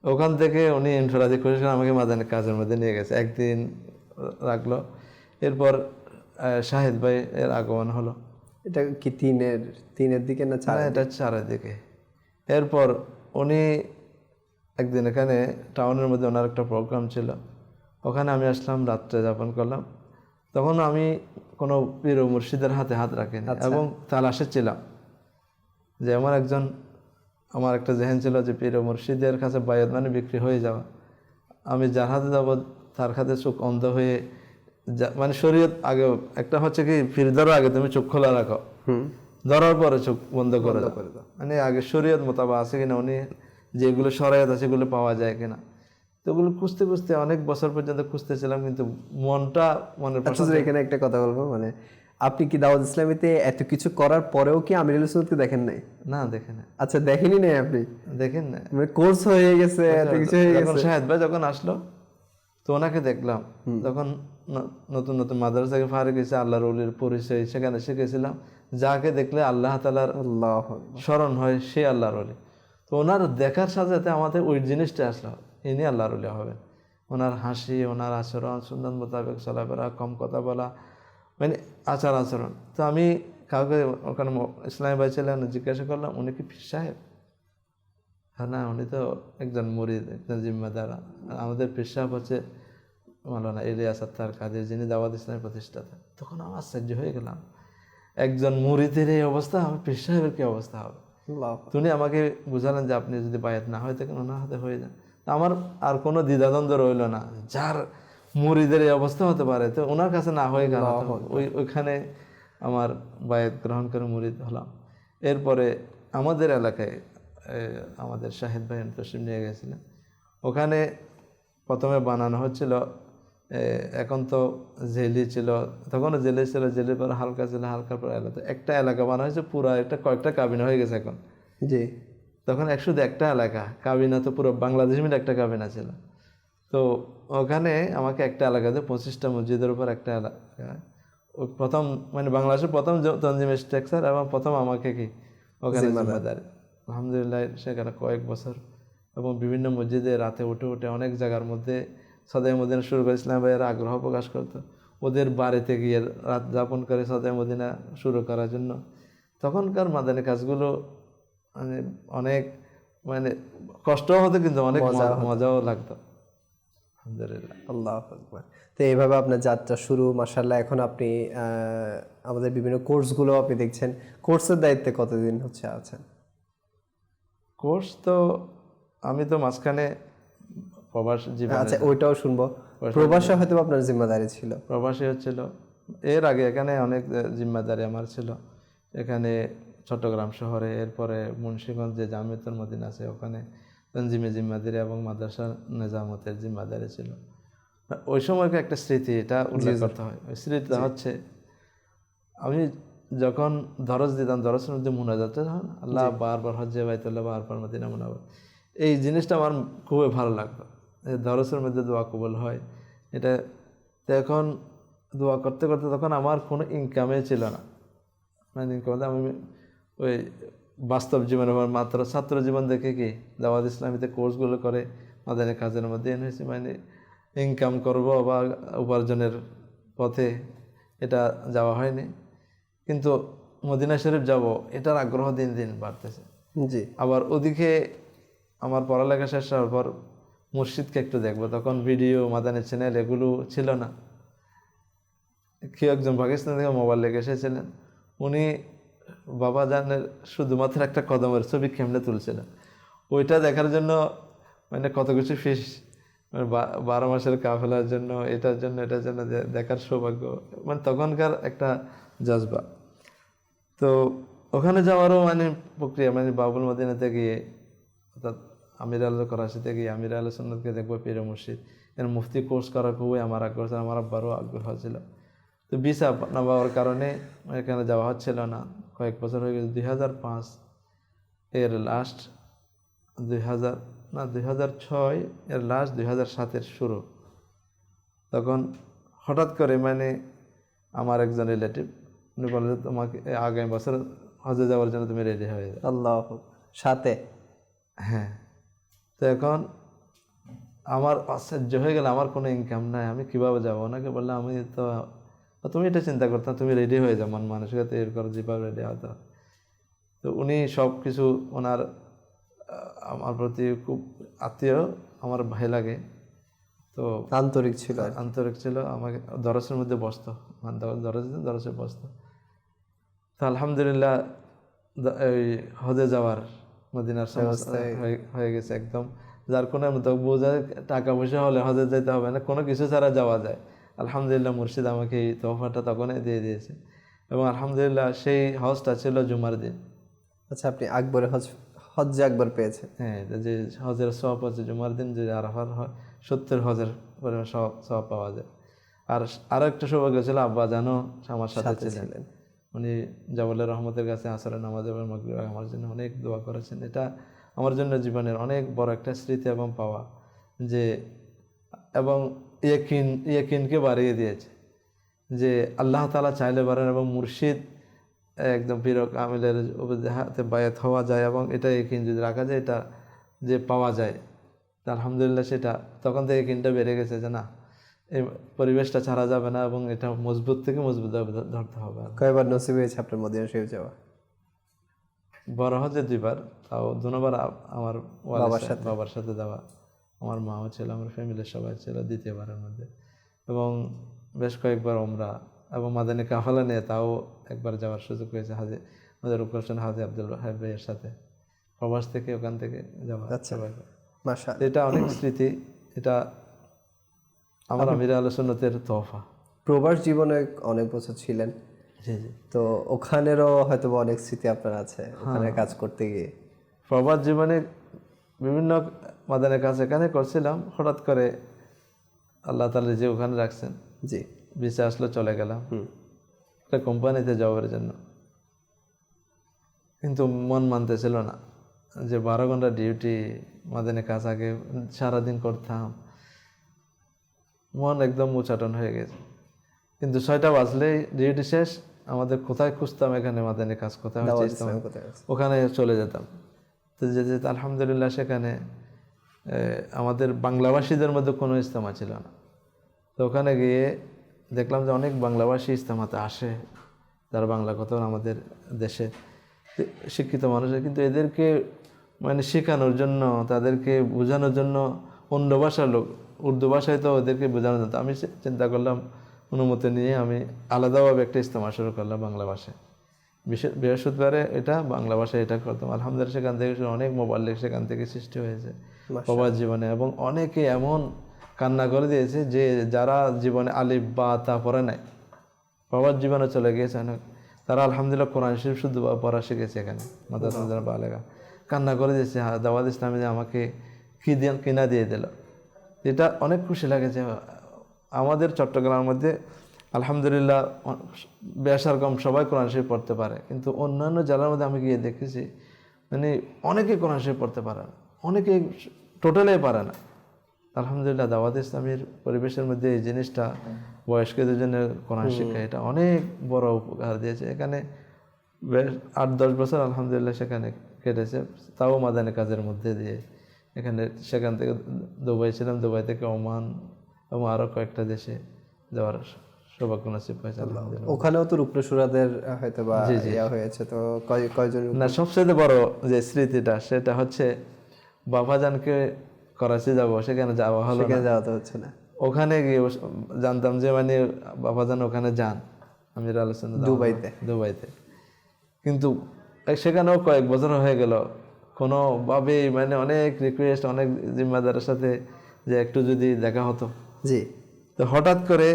ওখান থেকে উনি ইনফরাদি করেছিলেন, আমাকে মাদানী কাজের মধ্যে নিয়ে গেছে, একদিন রাখলো। এরপর শাহিদ ভাই এর আগমন হলো। এটা কি তিনের দিকে না চার? এটা 4-এর দিকে। এরপর উনি একদিন এখানে টাউনের মধ্যে ওনার একটা প্রোগ্রাম ছিল, ওখানে আমি আসলাম, রাত্রে যাপন করলাম। তখন আমি কোনো পীর ও মুর্শিদের হাতে হাত রাখিনি এবং তালাশে ছিলাম যে আমার একটা জেহেন ছিল যে পীর ও মুর্শিদের কাছে বায়াত মানে বিক্রি হয়ে যাওয়া। আমি যার হাতে যাব তার হাতে চোখ অন্ধ হয়ে মানে শরীয়ত আগে একটা হচ্ছে কি, পীর ধরার আগে তুমি চোখ খোলা রাখো, ধরার পরে চোখ বন্ধ করে দাও, মানে আগে শরীয়ত মোতাবেক আছে কিনা, উনি যেগুলো শরায়ত আছে সেগুলো পাওয়া যায় কিনা। তো ওগুলো খুঁজতে খুঁজতে অনেক বছর পর্যন্ত খুঁজতেছিলাম, কিন্তু মনটা মনের এখানে একটা কথা বলবো, মানে আপনি কি দাওয়াত ইসলামীতে এত কিছু করার পরেও কি আমিরুল সুন্নাতকে দেখেন নাই? না, দেখেন না। আচ্ছা, দেখেনি নাই আপনি? দেখেন না, মানে কোর্স হয়ে গেছে, এত কিছু হয়ে গেছে। শাহেদ ভাই যখন আসলো তো ওনাকে দেখলাম, তখন নতুন নতুন মাদ্রাসা থেকে ফারিক হয়েছে, আল্লাহর ওলির পরিচয় সেখানে শিখেছিলাম। যাকে দেখলে আল্লাহ তাআলার স্মরণ হয় সে আল্লাহর ওলি। তো ওনার দেখার সাথে সাথে আমাদের ওই জিনিসটা আসলো, ইনি আল্লাহর ওলি হবেন। ওনার হাসি, ওনার আচরণ, সুন্নাত মোতাবেক চলাফেরা, কম কথা বলা, মানে আচার আচরণ। তো আমি কাউকে ওখানে ইসলামী ভাই ছিলেন, জিজ্ঞাসা করলাম উনি কি পীর সাহেব? হ্যাঁ, না, উনি তো একজন মুরিদ, একজন জিম্মাদার। আমাদের পীর সাহেব হচ্ছে মাওলানা ইলিয়াস আত্তার কাদের, যিনি দাওয়াত ইসলামের প্রতিষ্ঠাতা। তখন আমার আশ্চর্য হয়ে গেলাম, একজন মুরিদের এই অবস্থা, আমার পীর সাহেবের কি অবস্থা হবে? তিনি আমাকে বুঝালেন যে আপনি যদি বায়াত না হয়ে থাকেন ওনার হাতে হয়ে যান। আমার আর কোনো দ্বিধাদ্বন্দ্ব রইল না, যার মুরিদের এই অবস্থা হতে পারে তো ওনার কাছে না হয়ে গেল, ওইখানে আমার বায়াত গ্রহণ করে মুরিদ হলাম। এরপরে আমাদের এলাকায় আমাদের শাহিদ ভাই তশরিফ নিয়ে গেছিলেন, ওখানে প্রথমে বানানো হচ্ছিল, এখন তো জেলি ছিল, তখনও জেলি ছিল, জেলির পর হালকা ছিল, হালকার পর এলাকা, একটা এলাকা বানা হয়েছে, পুরো কয়েকটা কাবিনা হয়ে গেছে এখন। জি, তখন শুধু একটা এলাকা, কাবিনা তো পুরো বাংলাদেশ মিলে একটা কাবিনা ছিল। তো ওখানে আমাকে একটা এলাকাতে 25টা মসজিদের উপর একটা এলাকা, প্রথম মানে বাংলাদেশের প্রথম তনজিম স্ট্রাকচার, এবং প্রথম আমাকে কি ওখানে জিম্মাদারি। আলহামদুলিল্লাহ সেখানে কয়েক বছর, এবং বিভিন্ন মসজিদে রাতে উঠে উঠে অনেক জায়গার মধ্যে সদাই মদিনা শুরু করে ইসলাম ভাইয়ের আগ্রহ প্রকাশ করতো, ওদের বাড়িতে গিয়ে রাত যাপন করে সদাই মদিনা শুরু করার জন্য। তখনকার মাদানী কাজগুলো মানে অনেক মানে কষ্টও হতো, কিন্তু অনেক মজাও লাগতো। আলহামদুলিল্লাহ, আল্লাহু আকবার। তো এইভাবে আপনার যাত্রা শুরু, মাশাআল্লাহ। এখন আপনি আমাদের বিভিন্ন কোর্সগুলো আপনি দেখছেন। কোর্সের দায়িত্বে কতদিন হচ্ছে আছেন? কোর্স তো আমি তো মাঝখানে প্রবাস জীবন, আচ্ছা ওইটাও শুনবো। প্রবাসে হয়তো আপনার জিম্মাদারি ছিল? প্রবাসী হচ্ছিল এর আগে, এখানে অনেক জিম্মাদারি আমার ছিল, এখানে চট্টগ্রাম শহরে, এরপরে মুন্সিগঞ্জ যে জামিয়াতুল মদিনা আছে ওখানে তনজিমে জিম্মাদারি এবং মাদ্রাসা নিজামতের জিম্মাদারি ছিল। ওই সময়কার একটা স্মৃতি এটা উল্লেখ করতে হয়। ওই স্মৃতিটা হচ্ছে, আমি যখন দরজ দিতাম, দরজের মধ্যে মুনাজাত, আল্লাহ বারবার হজ্জে বাইতুল্লাহ, বারবার মদিনা মুনাওয়ারা, এই জিনিসটা আমার খুবই ভালো লাগতো। দরজের মধ্যে দোয়া কবুল হয় এটা। তো এখন দোয়া করতে করতে তখন আমার কোনো ইনকামে ছিল না, মানে ইনকাম আমি ওই বাস্তব জীবনে আমার মাত্র ছাত্র জীবন দেখে কি দাওয়াত ইসলামীতে কোর্সগুলো করে মাদানী কাজের মধ্যে এনেছি, মানে ইনকাম করব বা উপার্জনের পথে এটা যাওয়া হয়নি। কিন্তু মদিনা শরীফ যাব এটার আগ্রহ দিন দিন বাড়তেছে। জি, আবার ওদিকে আমার পড়ালেখা শেষ হওয়ার পর মুর্শিদকে একটু দেখবো, তখন ভিডিও, মাদানী চ্যানেল এগুলো ছিল না। কেউ একজন পাকিস্তান থেকে মোবাইল লেগে এসেছিলেন, উনি বাবা জানের শুধুমাত্র একটা কদমের ছবি কেমনে তুলছিলেন, ওইটা দেখার জন্য মানে কত কিছু ফিস, মানে 12 মাসের কাফেলার জন্য, এটার জন্য দেখার সৌভাগ্য, মানে তখনকার একটা জজবা। তো ওখানে যাওয়ারও মানে প্রক্রিয়া, মানে বাবুল মদিনাতে গিয়ে অর্থাৎ আমির আল করাচিতে গিয়ে আমির আল সুন্নতকে দেখবো, পীর মুর্শিদ, এর মুফতি কোর্স করার খুবই আমার আগ্রহ ছিল, আমার আব্বারও আগ্রহ ছিল। তো ভিসা না পাওয়ার কারণে এখানে যাওয়া হচ্ছিল না। কয়েক বছর হয়ে গেছে, 2005 এর লাস্ট, 2006 এর লাস্ট, 2007 শুরু। তখন হঠাৎ করে মানে আমার একজন রিলেটিভ উনি বলে যে তোমাকে আগামী বছর হজে যাওয়ার জন্য তুমি রেডি হয়ে যাও। আল্লাহ, সাথে? হ্যাঁ। তো এখন আমার আশ্চর্য হয়ে গেল, আমার কোনো ইনকাম নাই, আমি কিভাবে যাবো? ওনাকে বললাম আমি তো, তুমি এটা চিন্তা করতাম, তুমি রেডি হয়ে যাও, মানুষকে তৈরি করো যেভাবে রেডি হতো। তো উনি সব কিছু, ওনার আমার প্রতি খুব আত্মীয়, আমার ভাই লাগে, তো আন্তরিক ছিল। আন্তরিক ছিল। আমাকে দরজের মধ্যে বসতো, দরজে বসতো। তো আলহামদুলিল্লাহ ওই হজে যাওয়ার মদিনার সমস্যা হয়ে গেছে একদম, যার কোনো মতো বোঝা টাকা পয়সা হলে হজে যেতে হবে না, কোনো কিছু ছাড়া যাওয়া যায়। আলহামদুলিল্লাহ মুর্শিদ আমাকে এই তোহফাটা তখনই দিয়ে দিয়েছে, এবং আলহামদুলিল্লাহ সেই হজটা ছিল জুমার দিন। আচ্ছা, আপনি আকবরের হজ্জে আকবর পেয়েছেন? হ্যাঁ, যে হজের সওয়াব আছে জুমার দিন, যে আরাফার 70 হজের পরিমাণ সওয়াব পাওয়া যায়। আর আরও একটা সৌভাগ্য ছিল, আব্বা জানো আমার সাথে ছিলেন। উনি জাবালের রহমতের কাছে আসরের নামাজ এবং মাগরিবে আমার জন্য অনেক দোয়া করেছেন। এটা আমার জন্য জীবনের অনেক বড় একটা স্মৃতি এবং পাওয়া, যে এবং ইয়াকিনকে বাড়িয়ে দিয়েছে যে আল্লাহ তাআলা চাইলে পারেন, এবং মুর্শিদ একদম পীর কামিলের হাতে বায়াত হওয়া যায়, এবং এটা ইয়াকিন যদি রাখা যায়, এটা যে পাওয়া যায়, আলহামদুলিল্লাহ সেটা তখন থেকে ইয়াকিনটা বেড়ে গেছে যে না, এই পরিবেশটা ছাড়া যাবে না, এবং এটা মজবুত থেকে মজবুত ধরতে হবে। কয়বার নসিব হয়েছে আপনার মদিনা শরীফ যাওয়া? বড় হজে 2বার, তাও 2বার আমার বাবার সাথে যাওয়া, আমার মাও ছিল, আমার ফ্যামিলির সবাই ছিল 2য়বারের মধ্যে, এবং বেশ কয়েকবার ওমরা এবং মাদানী কাফালা নিয়ে তাও একবার যাওয়ার সুযোগ হয়েছে হাজে আমাদের রূপকর্ষণ হাজী আব্দুল ওয়াহাব ভাইয়ের সাথে, প্রবাস থেকে ওখান থেকে যাওয়া। আচ্ছা, মাশাআল্লাহ, এটা অনেক স্মৃতি, এটা আমার আমির আহলে সুন্নতের তোহফা। প্রবাস জীবনে অনেক বছর ছিলেন, জি জি, তো ওখানেরও হয়তো অনেক স্মৃতি আপনার আছে ওখানে কাজ করতে গিয়ে। প্রবাস জীবনে বিভিন্ন মাদানের কাজ এখানে করছিলাম, হঠাৎ করে আল্লাহ তাআলা যে ওখানে রাখছেন, জি, ভিসা আসলো, চলে গেলাম একটা কোম্পানিতে জবের জন্য। কিন্তু মন মানতেছিল না যে 12 ঘন্টা ডিউটি, মাদানের কাজ আগে সারাদিন করতাম, মন একদম উচাটন হয়ে গেছে। কিন্তু 6টা বাজলেই ডিউটি শেষ, আমাদের কোথায় খুঁজতাম এখানে মাদানের কাজ কোথায় হচ্ছে, ওখানে চলে যেতাম। তো যেতে আলহামদুলিল্লাহ সেখানে আমাদের বাংলাভাষীদের মধ্যে কোনো ইজতেমা ছিল না। তো ওখানে গিয়ে দেখলাম যে অনেক বাংলাভাষী ইজতেমাতে আসে, যারা বাংলা কথা আমাদের দেশে শিক্ষিত মানুষের, কিন্তু এদেরকে মানে শেখানোর জন্য, তাদেরকে বোঝানোর জন্য অন্য ভাষার লোক, উর্দু ভাষায় তো ওদেরকে বোঝানো যেত। আমি চিন্তা করলাম, অনুমতি নিয়ে আমি আলাদাভাবে একটা ইজতেমা শুরু করলাম বাংলা ভাষায়। বৃহস্পতিবারে এটা বাংলা ভাষায় এটা করতাম। আলহামদুলিল্লাহ সেখান থেকে অনেক মোবাল্লিগ সেখান থেকে সৃষ্টি হয়েছে প্রবাস জীবনে, এবং অনেকে এমন কান্না করে দিয়েছে যে যারা জীবনে আলিফ বা তা পড়ে নাই, প্রবাস জীবনে চলে গিয়েছে অনেক, তারা আলহামদুলিল্লাহ কোরআন শরীফ শুদ্ধ পড়া শিখেছে এখানে মাদ্রাসা বালেগা, কান্না করে দিয়েছে দাওয়াত ইসলামে যে আমাকে কিনা দিয়ে দিল। এটা অনেক খুশি লাগে যে আমাদের চট্টগ্রামের মধ্যে আলহামদুলিল্লাহ বেশার কম সবাই কোরআন শরীফ পড়তে পারে, কিন্তু অন্যান্য জেলার মধ্যে আমি গিয়ে দেখেছি মানে অনেকেই কোরআন শরীফ পড়তে পারে না, অনেকেই টোটালেই পারে না। আলহামদুলিল্লাহ দাওয়াত ইসলামের পরিবেশের মধ্যে এই জিনিসটা বয়স্কদের জন্য কোরআন শিক্ষা, এটা অনেক বড় উপকার দিয়েছে। এখানে বেশ 8-10 বছর আলহামদুলিল্লাহ সেখানে কেটেছে, তাও মাদানী কাজের মধ্যে দিয়ে। এখানে সেখান থেকে দুবাই ছিলাম, দুবাই থেকে ওমান এবং আরও কয়েকটা দেশে যাওয়ার সৌভাগ্য নসিব হয়েছে। ওখানেও তো রূপনসুরাদের হয়তো বা ইয়া হয়েছে, তো কয়জন? না, সবচেয়ে বড় যে স্মৃতিটা সেটা হচ্ছে বাবাজানকে করাচি যাবো, সেখানে যাওয়া হলো না, যাওয়া তো হচ্ছে না। ওখানে গিয়ে জানতাম যে মানে বাবাজান ওখানে যান আমির আলোচনা দুবাইতে, কিন্তু সেখানেও কয়েক বছর হয়ে গেল, কোনোভাবেই মানে অনেক রিকোয়েস্ট, অনেক জিম্মাদারের সাথে যে একটু যদি দেখা হতো। জি। তো হঠাৎ করে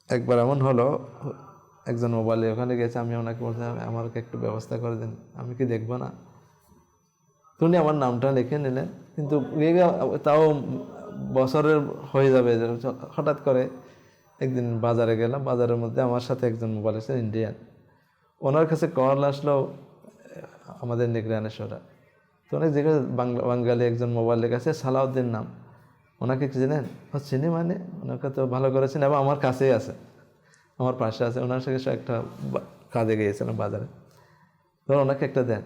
একবার এমন হলো, একজন মোবাইলে ওখানে গেছে, আমি ওনাকে বলছিলাম আমাকে একটু ব্যবস্থা করে দেন, আমি কি দেখবো না? তো উনি আমার নামটা লিখে নিলেন, কিন্তু তাও বছরের হয়ে যাবে। হঠাৎ করে একদিন বাজারে গেলাম, বাজারের মধ্যে আমার সাথে একজন মোবাইল আছে ইন্ডিয়ান, ওনার কাছে কল আসলো আমাদের নিগরানেশ্বরা। তো অনেক জায়গায় বাঙালি একজন মোবাইলের কাছে সালাউদ্দিন নাম, ওনাকে চিনেন? চিনি মানে, ওনাকে তো ভালো করেছেন এবং আমার কাছেই আছে, আমার পাশে আছে। ওনার সাথে একটা কাজে গিয়েছিলাম বাজারে, ধর ওনাকে একটা দেন।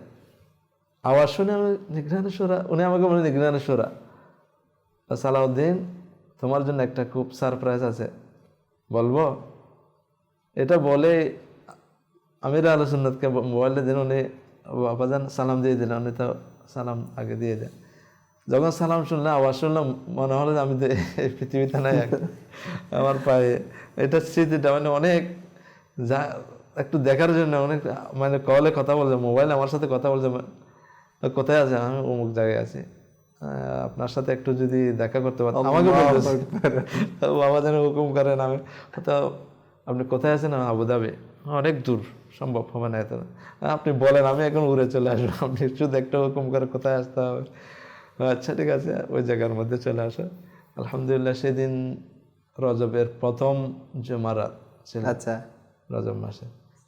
আওয়াজ শুনে আমি নিগরানেশ্বরা, উনি আমাকে বলে নিগরানেশ্বরা, সালাউদ্দিন তোমার জন্য একটা খুব সারপ্রাইজ আছে, বলবো? এটা বলে আমির আহলে সুন্নাতকে মোবাইলটা দিন, উনি বাবাজান সালাম দিয়ে দিলেন, উনি তো সালাম আগে দিয়ে দেন। যখন সালাম শুনলাম, আওয়াজ শুনলাম, মনে হলো আমি এই পৃথিবীতে নাই, আমার পায়ে। এটা স্মৃতিটা মানে অনেক যা একটু দেখার জন্য অনেক, মানে কলে কথা বলছে, মোবাইলে আমার সাথে কথা বলছে, কোথায় আছে? আমি অমুক জায়গায় আছি, আপনার সাথে একটু যদি দেখা করতে পারতাম। আমাকে বলতেছে বাবা যেন হুকুম করেন, আমি তো আপনি কোথায় আছেন? আবুধাবি। অনেক দূর, সম্ভব হবে না এত। আপনি বলেন, আমি এখন উড়ে চলে আসবো, আপনি শুধু একটা হুকুম করে কোথায় আসতে হবে। আচ্ছা ঠিক আছে, ওই জায়গার মধ্যে চলে আসো। আলহামদুলিল্লাহ সেদিন রজবের প্রথম জুমারাত ছিল, আচ্ছা, রজব মাসে।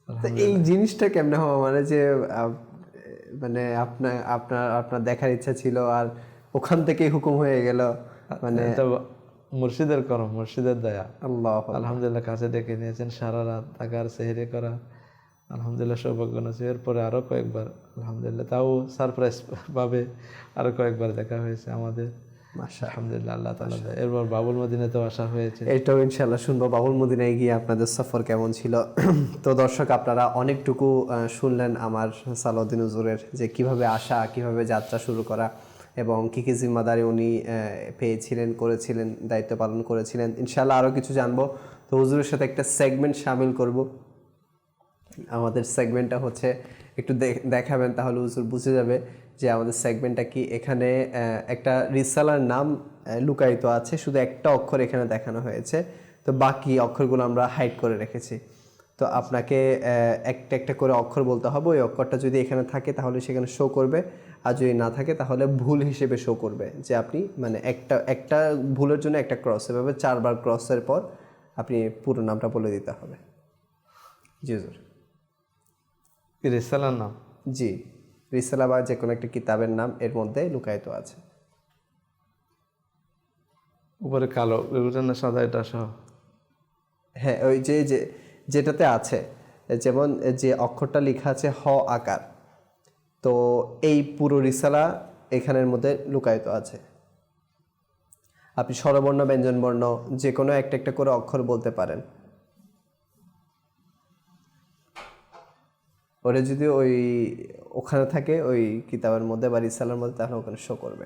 তো এই জিনিসটা কেমনে হওয়া, মানে যে মানে আপনার আপনার আপনার দেখার ইচ্ছা ছিল আর ওখান থেকেই হুকুম হয়ে গেল, মানে এটা মুর্শিদের করম, মুর্শিদের দয়া। আল্লাহ। আলহামদুলিল্লাহ কাছে ডেকে নিয়েছেন, সারা রাত থাকার, সেহরি করা, আলহামদুলিল্লাহ সৌভাগ্য আছে। এরপরে আরও কয়েকবার আলহামদুলিল্লাহ, তাও সারপ্রাইজ ভাবে আরও কয়েকবার দেখা হয়েছে আমাদের, আলহামদুলিল্লাহ আল্লাহ তাআলা। এরপর বাবুল মদিনাতেও আসা হয়েছে। এটাও ইনশাল্লাহ শুনবো, বাবুল মদিনায় গিয়ে আপনাদের সফর কেমন ছিল। তো দর্শক, আপনারা অনেকটুকু শুনলেন আমার সালাউদ্দিন হুজুরের, যে কিভাবে আসা, কিভাবে যাত্রা শুরু করা, এবং কী কী জিম্মাদারি উনি পেয়েছিলেন, করেছিলেন, দায়িত্ব পালন করেছিলেন। ইনশাল্লাহ আরও কিছু জানবো। তো হুজুরের সাথে একটা সেগমেন্ট শামিল করব। আমাদের সেগমেন্টটা হচ্ছে একটু দেখাবেন, তাহলে হুজুর বুঝে যাবে যে আমাদের সেগমেন্টটা কি। এখানে একটা রিসালার নাম লুকায়িত আছে, শুধু একটা অক্ষর এখানে দেখানো হয়েছে, তো বাকি অক্ষরগুলো আমরা হাইড করে রেখেছি। তো আপনাকে একটা একটা করে অক্ষর বলতে হবে, ওই অক্ষরটা যদি এখানে থাকে তাহলে সেখানে শো করবে, আর যদি না থাকে তাহলে ভুল হিসেবে শো করবে, যে আপনি মানে একটা ভুলের জন্য একটা ক্রস, এভাবে 4 বার ক্রসের পর আপনি পুরো নামটা বলে দিতে হবে। জি হুজুর। রিসালার নাম? জি, রিসালা বা যে কোনো একটা কিতাবের নাম এর মধ্যে লুকায়িত আছে। উপরে কালো, ওইটা না সাদা, এটা সহ? হ্যাঁ, ওই যেটাতে আছে, যেমন যে অক্ষরটা লেখা আছে হ আকার, তো এই পুরো রিসালা এখানের মধ্যে লুকায়িত আছে। আপনি স্বরবর্ণ, ব্যঞ্জনবর্ণ যে কোনো একটা একটা করে অক্ষর বলতে পারেন। ওটা যদি ওখানে থাকে ওই কিতাবের মধ্যে বা রিসালার মধ্যে, তাহলে ওখানে শো করবে।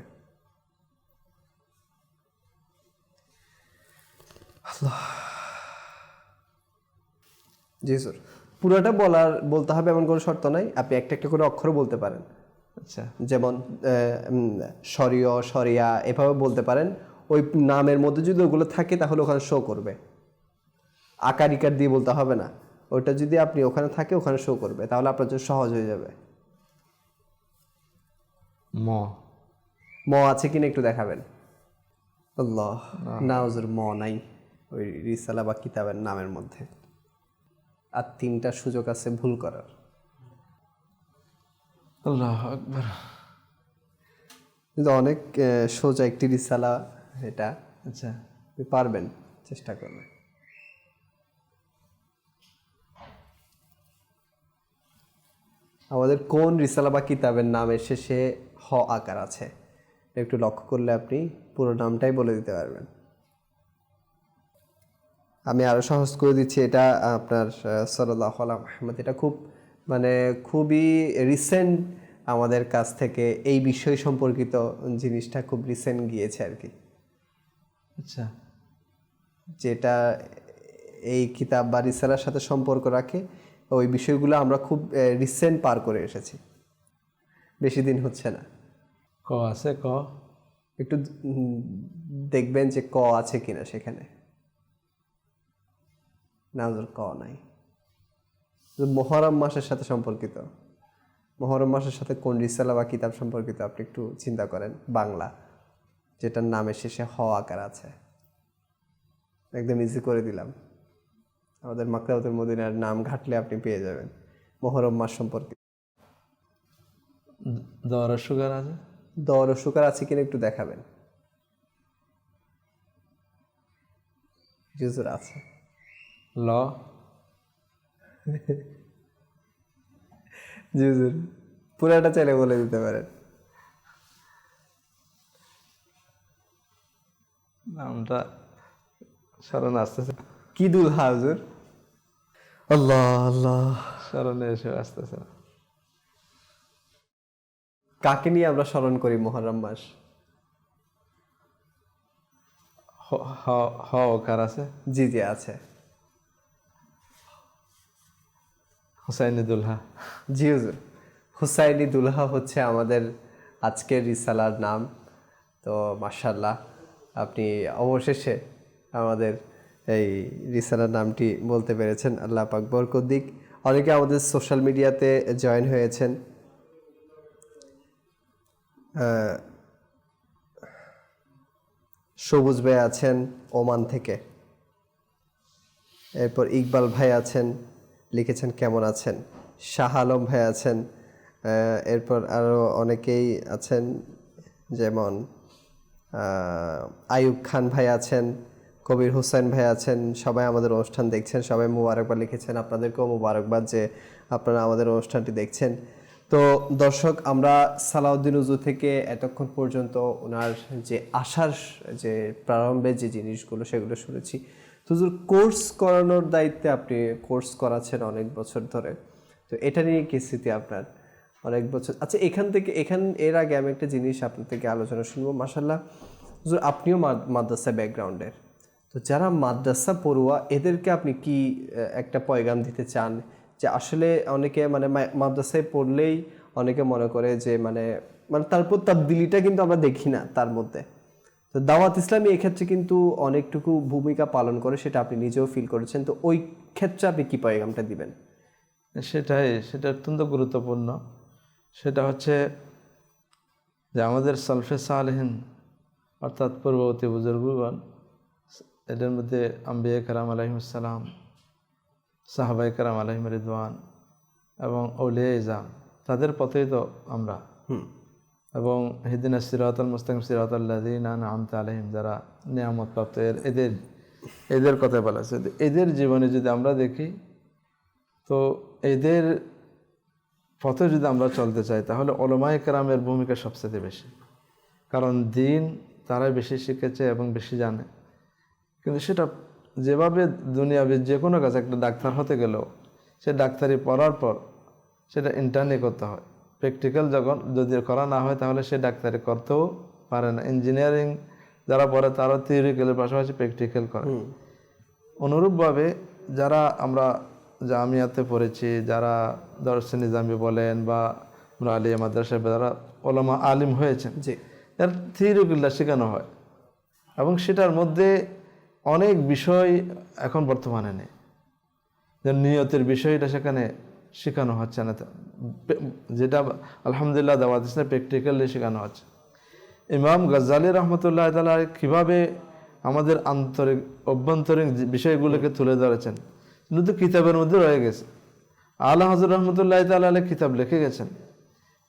জি স্যার, পুরোটা বলতে হবে এমন কোনো শর্ত নাই, আপনি একটা একটা করে অক্ষর বলতে পারেন। আচ্ছা, যেমন শরিয়, শরিয়া এভাবে বলতে পারেন। ওই নামের মধ্যে যদি ওগুলো থাকে তাহলে ওখানে শো করবে, আকার ইকার দিয়ে বলতে হবে না। ওইটা যদি আপনি ওখানে থাকে ওখানে শো করবে, তাহলে আপনার জন্য সহজ হয়ে যাবে। ম আছে কিনা একটু দেখাবেন। আল্লাহ, না হুজুর, ম নাই ওই রিসালা বা কিতাবের নামের মধ্যে। আর 3টা সুযোগ আছে ভুল করার। আল্লাহু আকবার। কিন্তু অনেক সোজা একটি রিসালা এটা। আচ্ছা, আপনি পারবেন, চেষ্টা করবেন। আমাদের কোন রিসালা বা কিতাবের নামের শেষে হ আকার আছে একটু লক্ষ্য করলে আপনি পুরো নামটাই বলে দিতে পারবেন। আমি আরও সহজ করে দিচ্ছি, এটা আপনার সাল্লাল্লাহু আলা মুহাম্মদ, এটা খুবই রিসেন্ট আমাদের কাছ থেকে এই বিষয় সম্পর্কিত জিনিসটা খুব রিসেন্ট গিয়েছে আর কি। আচ্ছা, যেটা এই কিতাব বা রিসালার সাথে সম্পর্ক রাখে, ওই বিষয়গুলো আমরা খুব রিসেন্ট পার করে এসেছি, বেশি দিন হচ্ছে না। ক আছে? ক একটু দেখবেন যে ক আছে কিনা সেখানে। না হুজুর, ক নাই। মুহররম মাসের সাথে সম্পর্কিত, মুহররম মাসের সাথে কোন রিসালা বা কিতাব সম্পর্কিত আপনি একটু চিন্তা করেন, বাংলা যেটার নামের শেষে হ আকার আছে। একদম ইজি করে দিলাম, আমাদের মাকতাবাতুল মদিনার নাম ঘাটলে আপনি পেয়ে যাবেন মুহররম মাস সম্পর্কে। দর সুগার আছে, দর ও শুকার আছে কিনা একটু দেখাবেন। জুজুর আছে, ল জুজুর পুরাটা চাইলে বলে দিতে পারেন। নামটা স্মরণে আসতেছে, কিদুল হাজুর। আল্লাহ আল্লাহ, স্মরণে এসে আসতেছে না। কাকে নিয়ে আমরা স্মরণ করি মুহররম মাস? হ ওকার আছে, জি জি আছে। হুসাইনি দুলহা। জি হুজুর, হুসাইনি দুলহা হচ্ছে আমাদের আজকের রিসালার নাম। তো মাশাআল্লাহ, আপনি অবশেষে আমাদের এই রিসালার নামটি বলতে পেরেছেন, আল্লাহ পাক বরকত দিক। অনেকে আমাদের সোশ্যাল মিডিয়াতে জয়েন হয়েছেন। সবুজ ভাই আছেন ওমান থেকে, এরপর ইকবাল ভাই আছেন, লিখেছেন কেমন আছেন। শাহ আলম ভাই আছেন, এরপর আরও অনেকেই আছেন, যেমন আয়ুব খান ভাই আছেন, কবির হোসেন ভাই আছেন। সবাই আমাদের অনুষ্ঠান দেখছেন, সবাই মুবারকবাদ লিখেছেন। আপনাদেরকেও মুবারকবাদ যে আপনারা আমাদের অনুষ্ঠানটি দেখছেন। তো দর্শক, আমরা সালাউদ্দিন উজু থেকে এতক্ষণ পর্যন্ত ওনার যে আসার যে প্রারম্ভে যে জিনিসগুলো সেগুলো শুনেছি। তো হুজুর, কোর্স করানোর দায়িত্বে আপনি কোর্স করাচ্ছেন অনেক বছর ধরে, তো এটা নিয়ে কি স্মৃতি আপনার? অনেক বছর, আচ্ছা এর আগে আমি একটা জিনিস আপনার থেকে আলোচনা শুনবো। মাশাআল্লাহ হুজুর, আপনিও মাদ্রাসা ব্যাকগ্রাউন্ডের, তো যারা মাদ্রাসা পড়ুয়া এদেরকে আপনি কি একটা পয়গাম দিতে চান? যে আসলে অনেকে মানে মাদ্রাসায় পড়লেই অনেকে মনে করে যে মানে তারপর তাবদীলিটা কিন্তু আমরা দেখি না তার মধ্যে। তো দাওয়াত ইসলামী এক্ষেত্রে কিন্তু অনেকটুকু ভূমিকা পালন করে, সেটা আপনি নিজেও ফিল করেছেন। তো ওই ক্ষেত্রে আপনি কি পয়গামটা দিবেন? সেটা অত্যন্ত গুরুত্বপূর্ণ। সেটা হচ্ছে যে আমাদের সালফে সালেহিন অর্থাৎ পূর্ববর্তী বুজুর্গগণ, এদের মধ্যে আম্বিয়া কেরাম আলাইহিমুসসালাম, সাহাবায়ে কেরাম আলাইহিম রিদওয়ান এবং আউলিয়া ইজাম, তাদের পথেই তো আমরা। এবং হিদিনাস সিরাতাল মুস্তাকিম সিরাতাল লাযিনা আন'আমতা আলাইহিম, যারা নিয়ামত প্রাপ্ত, এদের কথা বলা আছে। এদের জীবনে যদি আমরা দেখি, তো এদের পথে যদি আমরা চলতে চাই তাহলে উলামায়ে কেরামের ভূমিকা সবচেয়ে বেশি। কারণ দিন তারাই বেশি শিখেছে এবং বেশি জানে। কিন্তু সেটা যেভাবে দুনিয়াবি যে কোনো কাজ, একটা ডাক্তার হতে গেলেও সে ডাক্তারি পড়ার পর সেটা ইন্টার্নি করতে হয়। প্র্যাকটিক্যাল যখন যদি করা না হয় তাহলে সে ডাক্তারি করতেও পারে না। ইঞ্জিনিয়ারিং যারা পড়ে তারা থিওরিক্যালের পাশাপাশি প্র্যাকটিক্যাল করে। অনুরূপভাবে যারা আমরা জামিয়াতে পড়েছি, যারা দরসে নিজামি বলেন বা আমরা আলিয়া মাদ্রাসায় যারা ওলামা আলিম হয়েছেন, জি, এর থিওরিক্যালটা শেখানো হয় এবং সেটার মধ্যে অনেক বিষয় এখন বর্তমানে নেই। যে নিয়তের বিষয়টা সেখানে শেখানো হচ্ছে না, যেটা আলহামদুলিল্লাহ দাওয়াত ইসলামে প্র্যাকটিক্যালি শেখানো হচ্ছে। ইমাম গাজ্জালী রহমতুল্লাহ তাআলা কীভাবে আমাদের আন্তরিক অভ্যন্তরীণ বিষয়গুলোকে তুলে ধরেছেন কিন্তু কিতাবের মধ্যে রয়ে গেছে। আলা হযরত রহমতুল্লাহ তাআলা কিতাব লিখে গেছেন,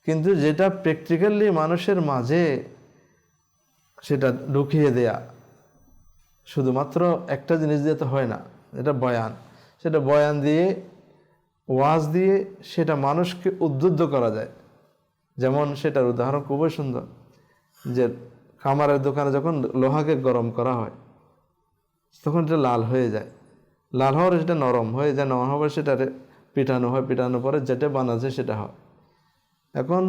কিন্তু যেটা প্র্যাকটিক্যালি মানুষের মাঝে সেটা ঢুকিয়ে দেয়া, শুধুমাত্র একটা জিনিস দিয়ে তো হয় না, এটা বয়ান। সেটা বয়ান দিয়ে, ওয়াজ দিয়ে সেটা মানুষকে উদ্বুদ্ধ করা যায়। যেমন সেটার উদাহরণ খুবই সুন্দর, যে খামারের দোকানে যখন লোহাকে গরম করা হয় তখন এটা লাল হয়ে যায়, লাল হওয়ার সেটা নরম হয়ে যায়, নরম হওয়ার সেটা পিটানো হয়, পিটানোর পরে যেটা বানাচ্ছে সেটা হয়। এখন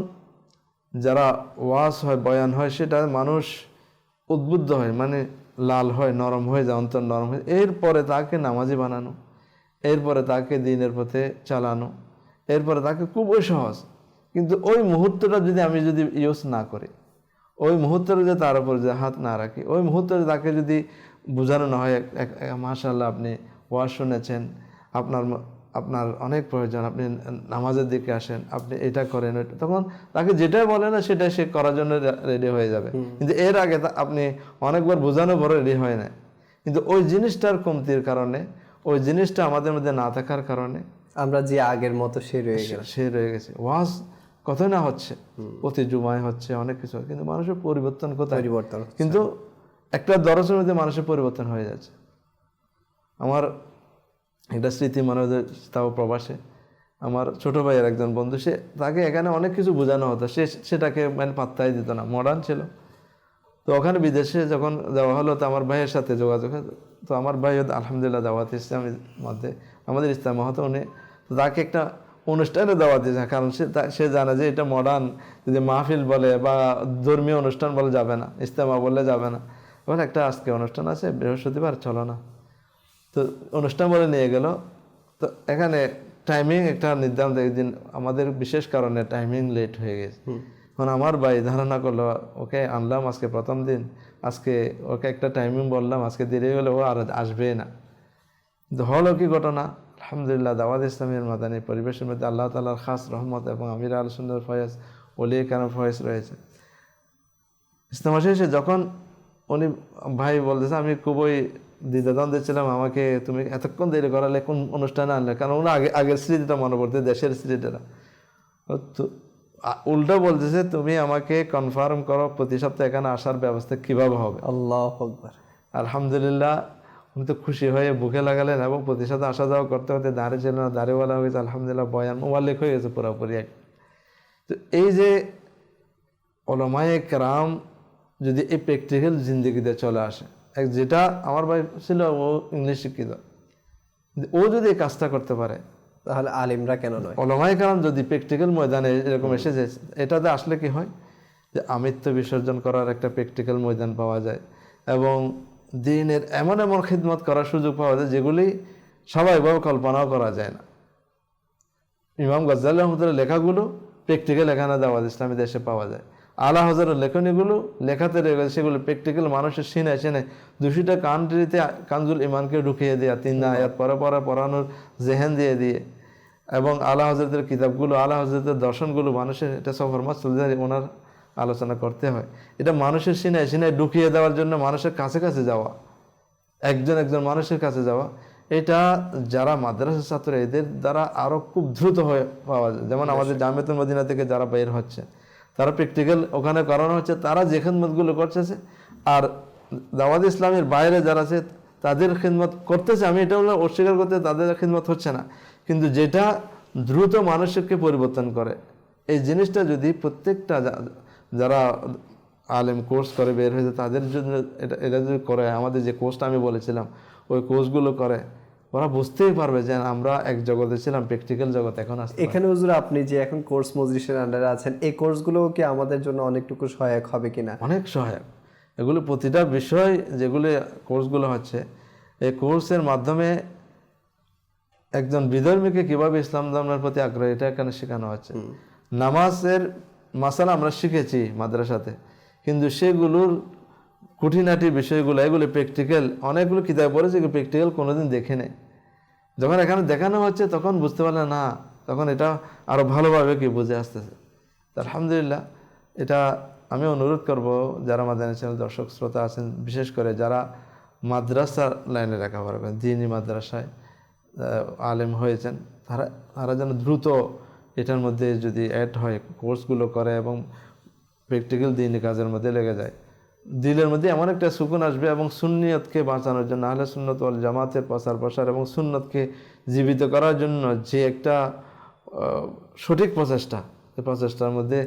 যারা ওয়াজ হয়, বয়ান হয়, সেটা মানুষ উদ্বুদ্ধ হয়, মানে লাল হয়, নরম হয়ে যায়, অন্তর নরম হয়ে, এরপরে তাকে নামাজি বানানো, এরপরে তাকে দ্বীনের পথে চালানো, এরপরে তাকে খুবই সহজ। কিন্তু ওই মুহূর্তটা যদি আমি ইউজ না করি, ওই মুহূর্তে যদি তার উপর যে হাত না রাখি, ওই মুহূর্তে তাকে যদি বোঝানো না হয় মাশাআল্লাহ আপনি ওয়াজ শুনেছেন, আপনার আপনার অনেক প্রয়োজন, আপনি নামাজের দিকে আসেন, আপনি এটা করেন ওইটা, তখন তাকে যেটাই বলে না সেটাই সে করার জন্য রেডি হয়ে যাবে। কিন্তু এর আগে আপনি অনেকবার বোঝানো পরে রেডি হয় না, কিন্তু ওই জিনিসটার কমতির কারণে, ওই জিনিসটা আমাদের মধ্যে না থাকার কারণে আমরা যে আগের মতো সে রয়ে গেছে। ওয়াজ কথাই না হচ্ছে, প্রতি জুমায় হচ্ছে, অনেক কিছু, কিন্তু মানুষের পরিবর্তন কোথায়? কিন্তু একটা দরজের মধ্যে মানুষের পরিবর্তন হয়ে যাচ্ছে। আমার একটা স্মৃতি মনে হয়, তাও প্রবাসে আমার ছোট ভাইয়ের একজন বন্ধু, তাকে এখানে অনেক কিছু বোঝানো হতো, সেটাকে মানে পাত্তাই দিত না, মডার্ন ছিল। তো ওখানে বিদেশে যখন যাওয়া হলো, তো আমার ভাইয়ের সাথে যোগাযোগ, তো আমার ভাই আলহামদুলিল্লাহ দাওয়াত ইসলামের মধ্যে আমাদের ইসলাম হতো, উনি তাকে একটা অনুষ্ঠানে দাওয়াত দিয়েছে, কারণ সে জানে যে এটা মডার্ন, যদি মাহফিল বলে বা ধর্মীয় অনুষ্ঠান বলে যাবে না, ইস্তেমা বললে যাবে না, বলে একটা আজকে অনুষ্ঠান আছে বৃহস্পতিবার, চলো না। তো অনুষ্ঠান বলে নিয়ে গেল। তো এখানে টাইমিং একটা নির্ধারণ, একদিন আমাদের বিশেষ কারণে টাইমিং লেট হয়ে গেছে। এখন আমার ভাই ধারণা করলো, ওকে আনলাম আজকে প্রথম দিন, আজকে ওকে একটা টাইমিং বললাম, আজকে দেরি হলে ও আর আসবে না। তো হলো কি ঘটনা, আলহামদুলিল্লাহ দাওয়াত ইসলামের মাদানী পরিবেশের মধ্যে আল্লাহ তাআলার খাস রহমত এবং আমির আল সুন্নাহর ফয়েজ, ওলিয়ে কেরাম ফয়েজ রয়েছে। ইস্তেমা শেষে যখন উনি ভাই বলতেছে, আমি খুবই দ্বিধাদ্বন্দ্বে ছিলাম, আমাকে তুমি এতক্ষণ দেরি করালে, কোন অনুষ্ঠানে আনলে, কারণ ওনা আগের স্মৃতিটা মনে পড়তে, দেশের স্মৃতিটা। উল্টো বলতেছে, তুমি আমাকে কনফার্ম করো প্রতি সপ্তাহে এখানে আসার ব্যবস্থা কিভাবে হবে। আল্লাহু আকবার। আলহামদুলিল্লাহ উনি তো খুশি হয়ে বুকে লাগালেন, এবং প্রতি সপ্তাহে আসা যাওয়া করতে করতে দাঁড়িয়ে ছিল না, দাঁড়িয়েওয়ালা হয়েছে, আলহামদুলিল্লাহ বয়ান মোবাল্লিক হয়ে গেছে পুরোপুরি। তো এই যে উলামায়ে কেরাম যদি এই প্র্যাকটিক্যাল জিন্দগিতে চলে আসে, যেটা আমার ভাই ছিল, ও ইংলিশ শিক্ষিত, ও যদি এই কাজটা করতে পারে, তাহলে আলিমরা কেন নয়? উলামায়ে কেরাম যদি প্র্যাকটিক্যাল ময়দানে এরকম এসে যায়, এটাতে আসলে কি হয় যে আমিত্ব বিসর্জন করার একটা প্র্যাকটিক্যাল ময়দান পাওয়া যায়, এবং দ্বীনের এমন এমন খিদমত করার সুযোগ পাওয়া যায় যেগুলি স্বাভাবিকভাবে কল্পনাও করা যায় না। ইমাম গজ্জালী রহমতুল্লাহ লেখাগুলো প্র্যাকটিক্যাল এখানে দাওয়াত ইসলামী দেশে পাওয়া যায়। আলা হযরতের লেখনীগুলো লেখাতে রয়ে গেছে, সেগুলো প্র্যাকটিক্যাল মানুষের সিনে 200টা কান্ট্রিতে কানজুল ইমানকে ঢুকিয়ে দেওয়া, 3 আয়াত পরে পড়ানোর জেহেন দিয়ে, এবং আলা হযরতের কিতাবগুলো, আলা হযরতের দর্শনগুলো মানুষের, এটা সফর মাসুদ ওনার আলোচনা করতে হয়, এটা মানুষের সিনে ঢুকিয়ে দেওয়ার জন্য মানুষের কাছে যাওয়া, একজন মানুষের কাছে যাওয়া, এটা যারা মাদ্রাসার ছাত্র এদের দ্বারা আরো খুব দ্রুত হয়ে পাওয়া যায়। যেমন আমাদের জামিয়াতুল মদিনা থেকে যারা বের হচ্ছে, তারা প্র্যাকটিক্যাল ওখানে করানো হচ্ছে, তারা যে খিদমতগুলো করতেছে, আর দাওয়াত ইসলামের বাইরে যারা আছে তাদের খিদমত করতেছে, আমি এটা অস্বীকার করতে, তাদের খিদমত হচ্ছে না, কিন্তু যেটা দ্রুত মানুষকে পরিবর্তন করে, এই জিনিসটা যদি প্রত্যেকটা যারা আলেম কোর্স করে বের হয়েছে তাদের জন্য এটা যদি করে, আমাদের যে কোর্সটা আমি বলেছিলাম ওই কোর্সগুলো করে, ওরা বুঝতেই পারবে যে আমরা এক জগতে ছিলাম, প্র্যাকটিক্যাল জগৎ এখন আসছে। এখানে হুজুর আপনি যে এখন কোর্স মজলিসের আন্ডারে আছেন, এই কোর্সগুলো কি আমাদের জন্য অনেকটুকু সহায়ক হবে কিনা? অনেক সহায়ক। এগুলো প্রতিটা বিষয় যেগুলো কোর্সগুলো হচ্ছে, এই কোর্সের মাধ্যমে একজন বিধর্মীকে কিভাবে ইসলাম ধর্মের প্রতি আগ্রহ, এটা এখানে শেখানো হচ্ছে। নামাজের মাসালা আমরা শিখেছি মাদ্রাসাতে, কিন্তু সেগুলোর খুঁটিনাটি বিষয়গুলো, এগুলো প্র্যাকটিক্যাল, অনেকগুলো কিতাব পড়েছে, প্র্যাকটিক্যাল কোনোদিন দেখে নেই। যখন এখানে দেখানো হচ্ছে তখন বুঝতে পারলে না, তখন এটা আরো ভালোভাবে কি বুঝে আসতেছে। আলহামদুলিল্লাহ, এটা আমি অনুরোধ করব যারা মাদানী চ্যানেল দর্শক শ্রোতা আছেন, বিশেষ করে যারা মাদ্রাসা লাইনে লেখাপড়া করেন, দ্বীনি মাদ্রাসায় আলেম হয়েছেন, তারা যেন দ্রুত এটার মধ্যে যদি অ্যাড হয়, কোর্সগুলো করে এবং প্র্যাকটিক্যাল দ্বীনি কাজের মধ্যে লেগে যায়, দিলের মধ্যে এমন একটা সুকুন আসবে, এবং সুন্নিয়তকে বাঁচানোর জন্য, আহলে সুন্নাত ওয়াল জামাতের প্রসার এবং সুন্নতকে জীবিত করার জন্য যে একটা সঠিক প্রচেষ্টা, এই প্রচেষ্টার মধ্যে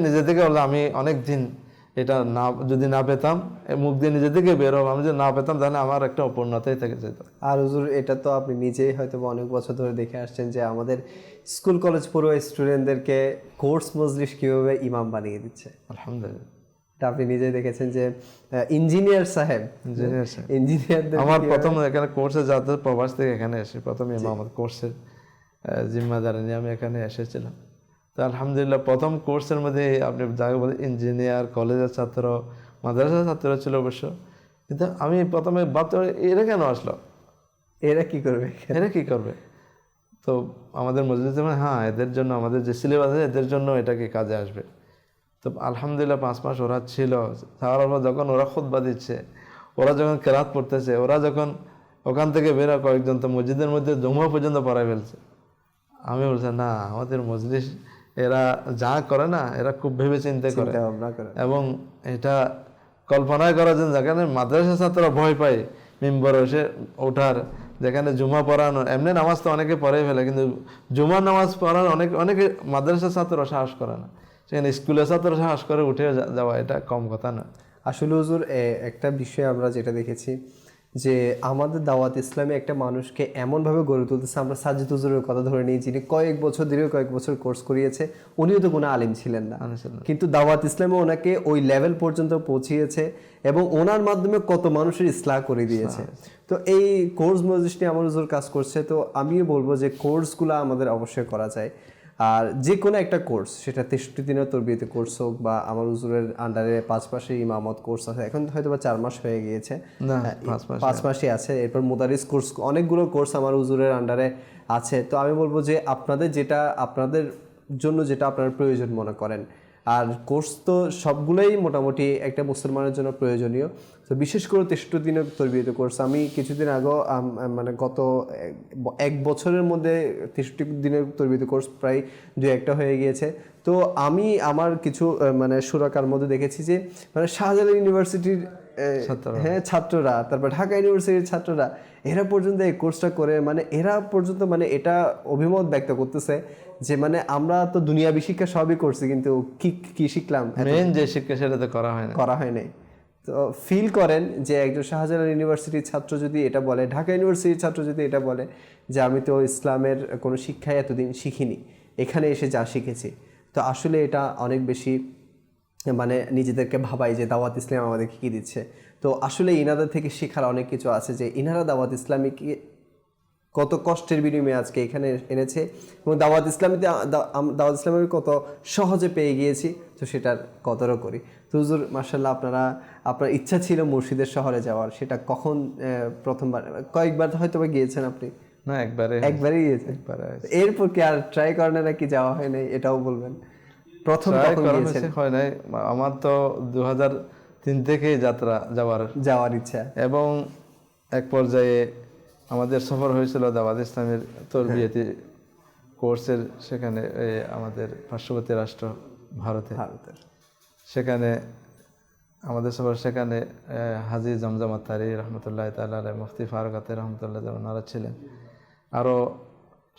নিজে থেকে বললাম, আমি অনেক দিন এটা যদি না পেতাম, মুখ দিয়ে নিজে থেকে বের হবো, আমি যদি না পেতাম তাহলে আমার একটা অপূর্ণতাই থেকে যেত। আর হুজুর, এটা তো আপনি নিজেই হয়তো অনেক বছর ধরে দেখে আসছেন যে আমাদের স্কুল কলেজ পড়ুয়া স্টুডেন্টদেরকে কোর্স মজলিস কিভাবে ইমাম বানিয়ে দিচ্ছে। আলহামদুলিল্লাহ, আপনি নিজেই দেখেছেন যে ইঞ্জিনিয়ার সাহেব, ইঞ্জিনিয়ারদের আমার প্রথম এখানে কোর্সে যাতে প্রবাস থেকে এখানে এসে প্রথম ইমামত কোর্সের জিম্মাদারি নিয়ে আমি এখানে এসেছিলাম। তো আলহামদুলিল্লাহ, প্রথম কোর্সের মধ্যে আপনি যাকে বলে ইঞ্জিনিয়ার, কলেজের ছাত্র, মাদ্রাসার ছাত্র ছিল অবশ্য, কিন্তু আমি প্রথমে ভাবতে এরা কেন আসলো, এরা কি করবে। তো আমাদের মসজিদে মানে হ্যাঁ এদের জন্য আমাদের যে সিলেবাস আছে এদের জন্য এটা কি কাজে আসবে। তো আলহামদুলিল্লাহ 5 মাস ওরা ছিল, তারপর পর যখন ওরা খুতবা দিচ্ছে, ওরা যখন কেরাত পড়তেছে, ওরা যখন ওখান থেকে বেরো কয়েকজন তো মসজিদের মধ্যে জমা পর্যন্ত পড়ায় ফেলছে। আমি বলছি না আমাদের মজলিস এরা যা করে না এরা খুব ভেবে চিন্তা করে, ভাবনা করে। এবং এটা কল্পনায় করা যায় যেখানে মাদ্রাসা ছাত্ররা ভয় পায় মিম্বর এসে ওঠার, যেখানে জুমা পড়ানো, এমনি নামাজ তো অনেকে পড়েই ফেলে, কিন্তু জুমার নামাজ পড়ানো অনেকে মাদ্রাসা ছাত্ররা সাহস করে না, সেখানে স্কুলের ছাত্র সাহস করে উঠে যাওয়া এটা কম কথা না। আসলে হুজুর একটা বিষয় আমরা যেটা দেখেছি যে আমাদের দাওয়াত ইসলামে একটা মানুষকে এমনভাবে গড়ে তুলতেছে, আমরা সাজিদ হুজুরের কথা ধরে নিই, যিনি কয়েক বছর কোর্স করিয়েছে, উনিও তো কোনো আলিম ছিলেন না, কিন্তু দাওয়াত ইসলামে ওনাকে ওই লেভেল পর্যন্ত পৌঁছিয়েছে এবং ওনার মাধ্যমে কত মানুষের ইসলাহ করে দিয়েছে। তো এই কোর্স মজলিস নিয়ে আমার হুজুর কাজ করছে, তো আমিও বলবো যে কোর্সগুলো আমাদের অবশ্যই করা যায়। আর যে কোনো একটা কোর্স, সেটা 63 দিনের তরবিয়তে কোর্স হোক বা আমার হুজুরের আন্ডারে 5 মাসের ইমামত কোর্স আছে, এখন হয়তো বা 4 মাস হয়ে গিয়েছে, 5 মাসই আছে, এরপর মুদারিস কোর্স, অনেকগুলো কোর্স আমার হুজুরের আন্ডারে আছে। তো আমি বলবো যে আপনাদের জন্য যেটা আপনারা প্রয়োজন মনে করেন, আর কোর্স তো সবগুলোই মোটামুটি একটা মুসলমানের জন্য প্রয়োজনীয়। তো বিশেষ করে 63 দিনের তরবিয়ত কোর্স, আমি কিছুদিন আগেও মানে গত 1 বছরের মধ্যে 63 দিনের তরবিয়ত কোর্স প্রায় 2-1টা হয়ে গিয়েছে। তো আমি আমার কিছু মানে সুরাকার মধ্যে দেখেছি যে মানে শাহজালাল ইউনিভার্সিটির ছাত্ররা, তারপর ঢাকা ইউনিভার্সিটির ছাত্ররা, এরা পর্যন্ত এই কোর্সটা করে, মানে এরা পর্যন্ত মানে এটা অভিমত ব্যক্ত করতেছে যে মানে আমরা তো দুনিয়াবি শিক্ষা সবই করছি, কিন্তু কি শিখলাম, মেইন যে শিক্ষা সেটা তো করা হয় নাই। তো ফিল করেন যে একজন শাহজালাল ইউনিভার্সিটির ছাত্র যদি এটা বলে, ঢাকা ইউনিভার্সিটির ছাত্র যদি এটা বলে যে আমি তো ইসলামের কোনো শিক্ষাই এতদিন শিখিনি, এখানে এসে যা শিখেছি, তো আসলে এটা অনেক বেশি মানে নিজেদেরকে ভাবাই যে দাওয়াত ইসলাম আমাদেরকে কী দিচ্ছে। তো আসলে ইনাদের থেকে শেখার অনেক কিছু আছে, যে ইনারা দাওয়াত ইসলামীকে কত কষ্টের বিনিময়ে আজকে এখানে এনেছে, এবং দাওয়াত ইসলামের কত সহজে পেয়ে গিয়েছি, তো সেটার কদরও করি। তো হুজুর মাশাআল্লাহ, আপনার ইচ্ছা ছিল মুর্শিদের শহরে যাওয়ার, সেটা কখন প্রথমবার, কয়েকবার হয়তো বা গিয়েছেন আপনি? না, একবারই গিয়েছেন। এরপর কি আর ট্রাই করেন নাকি যাওয়া হয় নাই, এটাও বলবেন। প্রথম কখন গিয়েছেন? হয় নাই, আমার তো 2003 থেকে যাওয়ার ইচ্ছা, এবং এক পর্যায়ে আমাদের সফর হয়েছিল দাওয়াত ইসলামের তরবিয়তি কোর্সের, সেখানে আমাদের পার্শ্ববর্তী রাষ্ট্র ভারতের, সেখানে আমাদের সফর, সেখানে হাজী জমজম আত্তারি রহমতুল্লাহ তাআলা আলাইহি, মুফতি ফারুক আত্তারি রহমতুল্লাহ ওনারা ছিলেন, আরও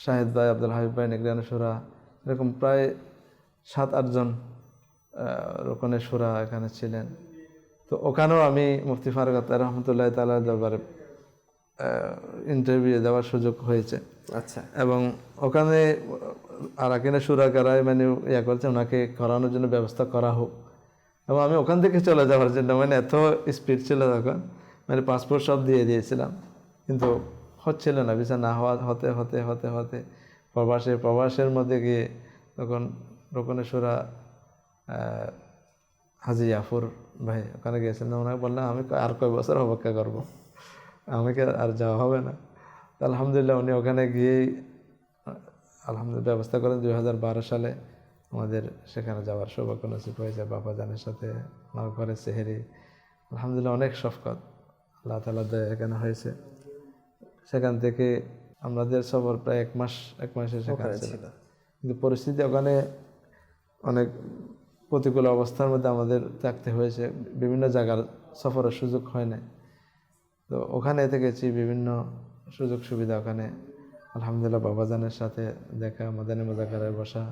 শাহিদ ভাই, আব্দুল হাবিব ভাই, নিগরানি শুরা, এরকম প্রায় 7-8 জন রোকনের শুরা এখানে ছিলেন। তো ওখানেও আমি মুফতি ফারুক আত্তারি রহমতুল্লাহ তাআলা দরবারে ইন্টারভিউ দেওয়ার সুযোগ হয়েছে। আচ্ছা। এবং ওখানে আরাকিনে সুরাকারায় মানে করছে, ওনাকে করানোর জন্য ব্যবস্থা করা হোক, এবং আমি ওখান থেকে চলে যাওয়ার জন্য মানে এত স্পিড ছিল তখন, মানে পাসপোর্ট সব দিয়ে দিয়েছিলাম, কিন্তু হচ্ছিল না, ভিসা না হতে হতে হতে হতে প্রবাসের মধ্যে গিয়ে তখন রোকনে সুরা হাজী জাফর ভাই ওখানে গিয়েছিলাম, ওনাকে বললাম আমি আর কয় বছর অপেক্ষা করবো, আমাকে আর যাওয়া হবে না। আলহামদুলিল্লাহ উনি ওখানে গিয়েই আলহামদুলিল্লাহ ব্যবস্থা করেন। 2012 সালে আমাদের সেখানে যাওয়ার সৌভাগ্য নসিব হয়েছে, বাবা জানের সাথে আমার ঘরে সেহেরি, আলহামদুলিল্লাহ অনেক শফকত আল্লাহ তাআলা দয়া এখানে হয়েছে। সেখান থেকে আমাদের সফর প্রায় 1 মাসের সেখানে ছিল, কিন্তু পরিস্থিতি ওখানে অনেক প্রতিকূল অবস্থার মধ্যে আমাদের থাকতে হয়েছে, বিভিন্ন জায়গার সফরের সুযোগ হয় না। তো ওখানে থেকেছি, বিভিন্ন সুযোগ সুবিধা ওখানে, আলহামদুলিল্লাহ বাবাজানের সাথে দেখা, মাদানী মুযাকারায় বসা,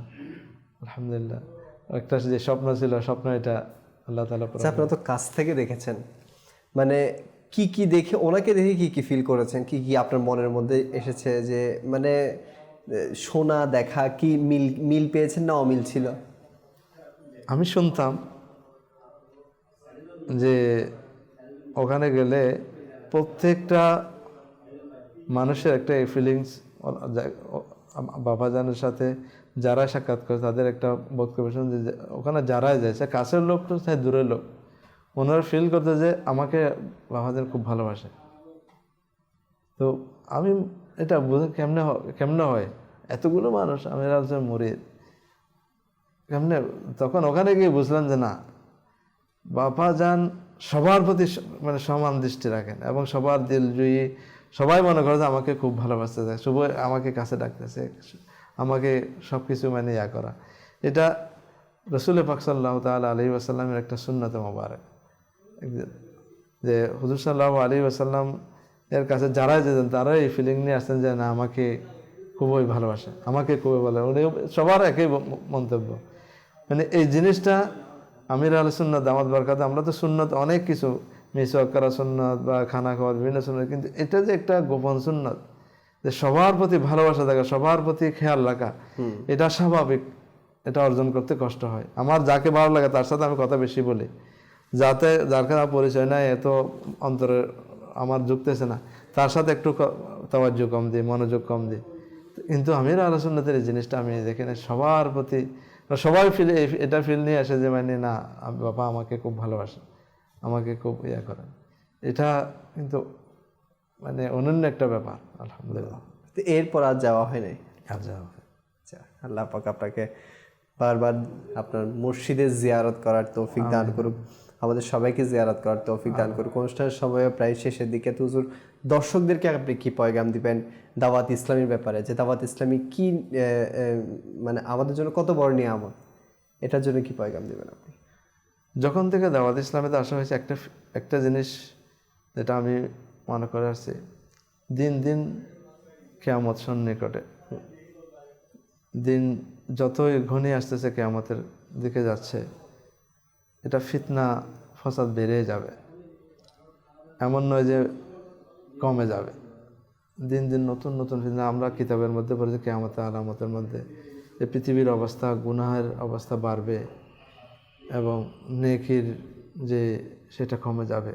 আলহামদুলিল্লাহ একটা যে স্বপ্ন ছিল, স্বপ্ন এটা আল্লাহ তাআলা। আপনারা তো কাছ থেকে দেখেছেন, মানে কি দেখে, ওনাকে দেখে কি ফিল করেছেন, কি আপনার মনের মধ্যে এসেছে, যে মানে শোনা দেখা কি মিল পেয়েছেন না অমিল ছিল? আমি শুনতাম যে ওখানে গেলে প্রত্যেকটা মানুষের একটা ফিলিংস, বাবাজানের সাথে যারা সাক্ষাৎ করে তাদের একটা বক্তব্য শুনছে যে ওখানে যারাই যায়, সে কাছের লোক তো সে দূরের লোক, ওনারা ফিল করতে যে আমাকে বাবাজান খুব ভালোবাসে। তো আমি এটা বুঝে কেমনে হয় এতগুলো মানুষ আমির আলোচনার মুরিদ কেমনে, তখন ওখানে গিয়ে বুঝলাম যে না, বাবা যান সবার প্রতি মানে সমান দৃষ্টি রাখেন এবং সবার দিল জয়ী, সবাই মনে করে যে আমাকে খুব ভালোবাসতেছে, সবাই আমাকে কাছে ডাকতেছে, আমাকে সব কিছু মানে ইয়া করা। এটা রসুল পাক সাল্লাল্লাহু তাআলা আলাইহি ওয়াসাল্লামের একটা সুন্নত মোবারক, যে হুজুর সাল্লাল্লাহু আলাইহি ওয়াসাল্লাম এর কাছে যারাই যেতেন তারাই এই ফিলিং নিয়ে আসতেন যে না আমাকে খুবই ভালোবাসে, আমাকে খুবই ভালো, উনি সবার একই মন্তব্য। মানে এই জিনিসটা আমির আল সুন্নাত দামাত বরকাত, আমরা তো সুন্নত অনেক কিছু মিসওয়াক করা সুন্নত বা খানা খাওয়ার বিভিন্ন সুন্নত, কিন্তু এটা যে একটা গোপন সুন্নত যে সবার প্রতি ভালোবাসা থাকা, সবার প্রতি খেয়াল রাখা, এটা স্বাভাবিক, এটা অর্জন করতে কষ্ট হয়। আমার যাকে ভালো লাগে তার সাথে আমি কথা বেশি বলি, যাতে যার কাছে পরিচয় নাই, এত অন্তরে আমার যুক্তেছে না, তার সাথে একটু তাওয়াজ্জু কম দিই, মনোযোগ কম দিই। কিন্তু আমির আল সুন্নাতের এই জিনিসটা আমি দেখি না, সবার প্রতি সবাই এটা ফিল নিয়ে আসে যে মানে না বাবা আমাকে খুব ভালোবাসে, আমাকে খুব ইয়া করেন। এটা কিন্তু মানে অনন্য একটা ব্যাপার আলহামদুলিল্লাহ। তো এরপর আর যাওয়া হয় নাই? আর যাওয়া হয়। আচ্ছা, আল্লাহ পাক আপনাকে বারবার আপনার মসজিদের জিয়ারত করার তৌফিক দান করুক, আমাদের সবাইকে জিয়ারত করার তৌফিক দান করুক। অনুষ্ঠানের সময় প্রায় শেষের দিকে তো হুজুর দর্শকদেরকে আপনি কি পয়গাম দিবেন দাওয়াত ইসলামীর ব্যাপারে, যে দাওয়াত ইসলামী কি মানে আমাদের জন্য কত বড় নিয়ামত, এটার জন্য কি পয়গাম দিবেন আপনি? যখন থেকে দাওয়াত ইসলামেতে আসা হয়েছে একটা জিনিস যেটা আমি মনে করে আসছি, দিন দিন কিয়ামত সন্নিকটে, দিন যতই ঘনিয়ে আসতেছে কিয়ামতের দিকে যাচ্ছে, এটা ফিতনা ফসাদ বেড়ে যাবে, এমন নয় যে কমে যাবে। দিন দিন নতুন নতুন ফিতনা, আমরা কিতাবের মধ্যে পড়েছি কিয়ামতের আলামতের মধ্যে যে পৃথিবীর অবস্থা, গুনাহের অবস্থা বাড়বে এবং নেকির যে সেটা কমে যাবে,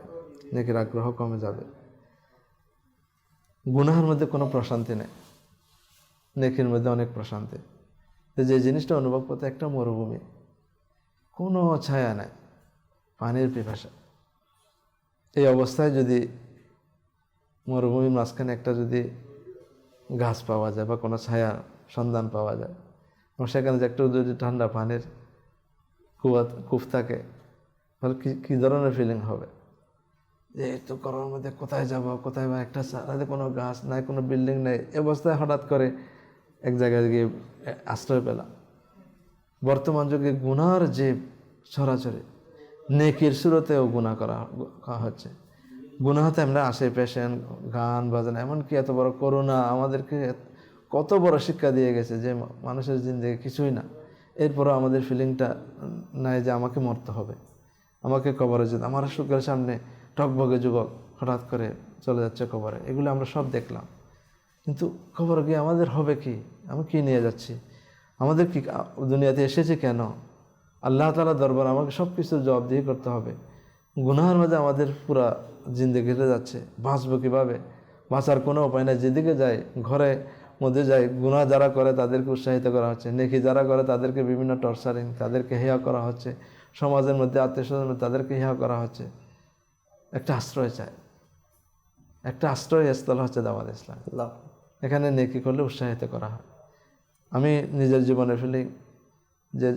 নেকির আগ্রহ কমে যাবে। গুনাহের মধ্যে কোনো প্রশান্তি নেই, নেকির মধ্যে অনেক প্রশান্তি। যে জিনিসটা অনুভব করতে একটা মরুভূমি, কোনো ছায়া নাই, পানির পিপাসা। এই অবস্থায় যদি মরুভূমির মাঝখানে একটা যদি গাছ পাওয়া যায় বা কোনো ছায়ার সন্ধান পাওয়া যায় এবং সেখানে যে একটু যদি ঠান্ডা পানির কূপ থাকে, তাহলে কী ধরনের ফিলিং হবে যে এই তো গরমের মধ্যে কোথায় যাব, কোথায় বা একটা রাতে কোনো গাছ নাই, কোনো বিল্ডিং নেই, এ অবস্থায় হঠাৎ করে এক জায়গায় গিয়ে আশ্রয় পেলাম। বর্তমান যুগে গুনার যে ছড়াছড়ি, নেকির সুরতেও গুনাহ করা হচ্ছে। গুনাহতে আমরা আসে পেশেন্ট, গান বাজানো, এমনকি এত বড় করোনা আমাদেরকে কত বড় শিক্ষা দিয়ে গেছে যে মানুষের জিন্দেগি কিছুই না, এরপরও আমাদের ফিলিংটা নাই যে আমাকে মরতে হবে, আমাকে কবরে যেতে। আমার চোখের সামনে টকবগে যুবক হঠাৎ করে চলে যাচ্ছে কবরে, এগুলো আমরা সব দেখলাম। কিন্তু কবরে গিয়ে আমাদের হবে কি, আমি কি নিয়ে যাচ্ছি, আমাদের কি দুনিয়াতে এসেছি কেন, আল্লাহ তাআলা দরবার আমাকে সব কিছুর জবাবদিহি করতে হবে। গুনাহের মাঝে আমাদের পুরা জিন্দেগি কেটে যাচ্ছে, বাঁচবো কীভাবে, বাঁচার কোনো উপায় নাই। যেদিকে যাই, ঘরে মধ্যে যাই, গুনাহ যারা করে তাদেরকে উৎসাহিত করা হচ্ছে, নেকি যারা করে তাদেরকে বিভিন্ন টর্চারিং, তাদেরকে হেয়া করা হচ্ছে, সমাজের মধ্যে আত্মীয় স্বজনের মধ্যে তাদেরকে হেয়া করা হচ্ছে। একটা আশ্রয় চাই, একটা আশ্রয়স্থল হচ্ছে দাওয়াত ইসলাম। এখানে নেকি করলে উৎসাহিত করা হয়। আমি নিজের জীবনে ফেলি যে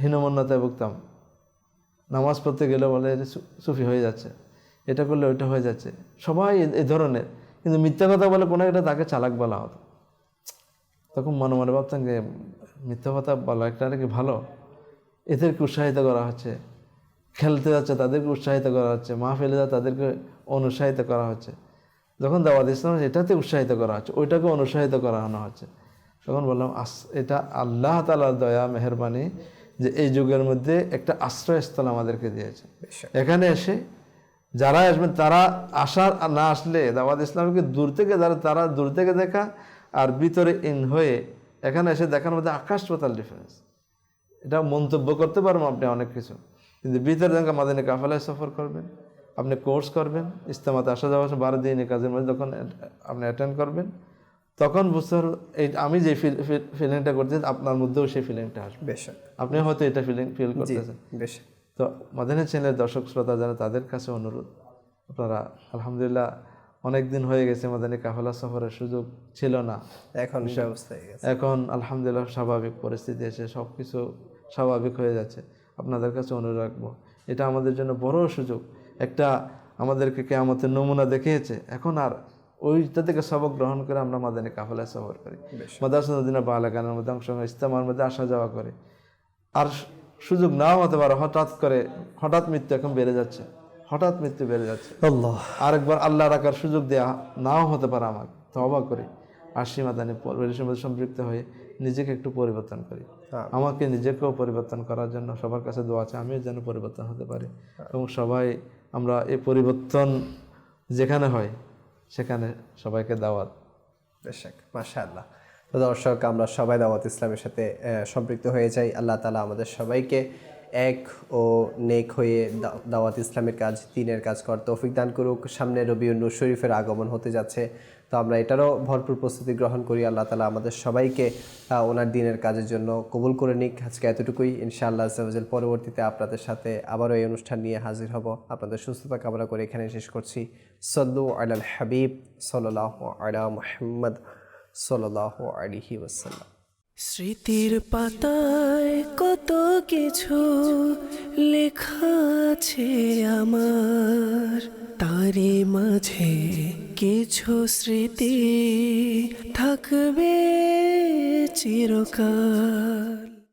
হীনমন্যতায় ভুগতাম, নামাজ পড়তে গেলে বলে সুফি হয়ে যাচ্ছে, এটা করলে ওইটা হয়ে যাচ্ছে, সবাই এই ধরনের, কিন্তু মিথ্যা কথা বলে কোনো একটা তাকে চালাক বলা হতো। তখন মনে মনে ভাবতাম যে মিথ্যা কথা বলা একটা নাকি ভালো, এদেরকে উৎসাহিত করা হচ্ছে, খেলতে যাচ্ছে তাদেরকে উৎসাহিত করা হচ্ছে, মাহফিলে যাচ্ছে তাদেরকে অনুৎসাহিত করা হচ্ছে। যখন দাওয়াত ইসলাম এটাতে উৎসাহিত করা হচ্ছে, ওইটাকে অনুৎসাহিত করানো হচ্ছে, তখন বললাম এটা আল্লাহ তাআলার দয়া মেহেরবানি যে এই যুগের মধ্যে একটা আশ্রয়স্থল আমাদেরকে দিয়েছে। এখানে এসে যারা আসবেন তারা না আসলে দাওয়াত ইসলামকে দূর থেকে তারা দূর থেকে দেখা আর ভিতরে ইন হয়ে এখানে এসে দেখার মধ্যে আকাশ পাতাল ডিফারেন্স। এটা মন্তব্য করতে পারবো আপনি অনেক কিছু, কিন্তু ভিতরে দেখা মাদিনা কাফেলায় সফর করবেন, আপনি কোর্স করবেন, ইজতেমাতে আসা যাওয়া 12 দিন কাজের মধ্যে যখন আপনি অ্যাটেন্ড করবেন, তখন বুঝতে পারবেন এই আমি যে ফিলিংটা করতেছি আপনার মধ্যেও সেই ফিলিংটা আসবে। বেশক আপনি হয়তো এটা ফিল করতেছেন। তো মাদিনা চ্যানেলের দর্শক শ্রোতা যারা, তাদের কাছে অনুরোধ, আপনারা আলহামদুলিল্লাহ অনেক দিন হয়ে গেছে মাদানী কাফেলা সফরের সুযোগ ছিল না। এখন ব্যবস্থা হয়ে গেছে। এখন আলহামদুলিল্লাহ স্বাভাবিক পরিস্থিতি এসে সব কিছু স্বাভাবিক হয়ে যাচ্ছে। আপনাদের কাছে অনুরোধ রাখবো, এটা আমাদের জন্য বড় সুযোগ। একটা আমাদেরকে কিয়ামতের নমুনা দেখিয়েছে, এখন আর ওইটা থেকে সবক গ্রহণ করে আমরা মাদানী কাফেলায় সফর করি, মাদ্রাসাতুল মদিনা বালাকানের মধ্যে অংশ নিই, ইজতেমার মধ্যে আসা যাওয়া করে। আর সুযোগ নাও হতে পারে, হঠাৎ মৃত্যু এখন বেড়ে যাচ্ছে, হঠাৎ মৃত্যু বেড়ে যাচ্ছে। আল্লাহ, আরেকবার আল্লাহ রাখার সুযোগ দেওয়া নাও হতে পারে। আমার তওবা করি, আসি মাদানী পরিবেশের মধ্যে সম্পৃক্ত হয়ে নিজেকে একটু পরিবর্তন করি। আমাকে নিজেকেও পরিবর্তন করার জন্য সবার কাছে দোয়া চাই, আমিও যেন পরিবর্তন হতে পারি। এবং সবাই আমরা এই পরিবর্তন যেখানে হয় সেখানে সবাইকে দাওয়াত। বেশক, মাশাআল্লাহ। তো দর্শক, আমরা সবাই দাওয়াত ইসলামের সাথে সম্পৃক্ত হয়ে যাই। আল্লাহ তাআলা আমাদের সবাইকে এক ও নেক হয়ে দাওয়াত ইসলামের কাজ, দ্বীনের কাজ করতে তৌফিক দান করুক। সামনে রবিউন নূর শরীফের আগমন হতে যাচ্ছে, তো আমরা এটারও ভরপুর প্রস্তুতি গ্রহণ করি। আল্লাহ তাআলা আমাদের সবাইকে ওনার দ্বীনের কাজের জন্য কবুল করে নিক। আজকে এতটুকুই, ইনশাআল্লাহ আযza পরবর্তীতে আপনাদের সাথে আবারও এই অনুষ্ঠান নিয়ে হাজির হব। আপনাদের সুস্থতা কামনা করে এখানে শেষ করছি। সাল্লু আলাল হাবিব সাল্লাল্লাহু আলা মুহাম্মদ সাল্লাল্লাহু আলাইহি ওয়াসাল্লাম। স্মৃতির পাতায় কত কিছু লেখা আছে আমার, তারই মাঝে কিছু স্মৃতি থাকবে চিরকাল।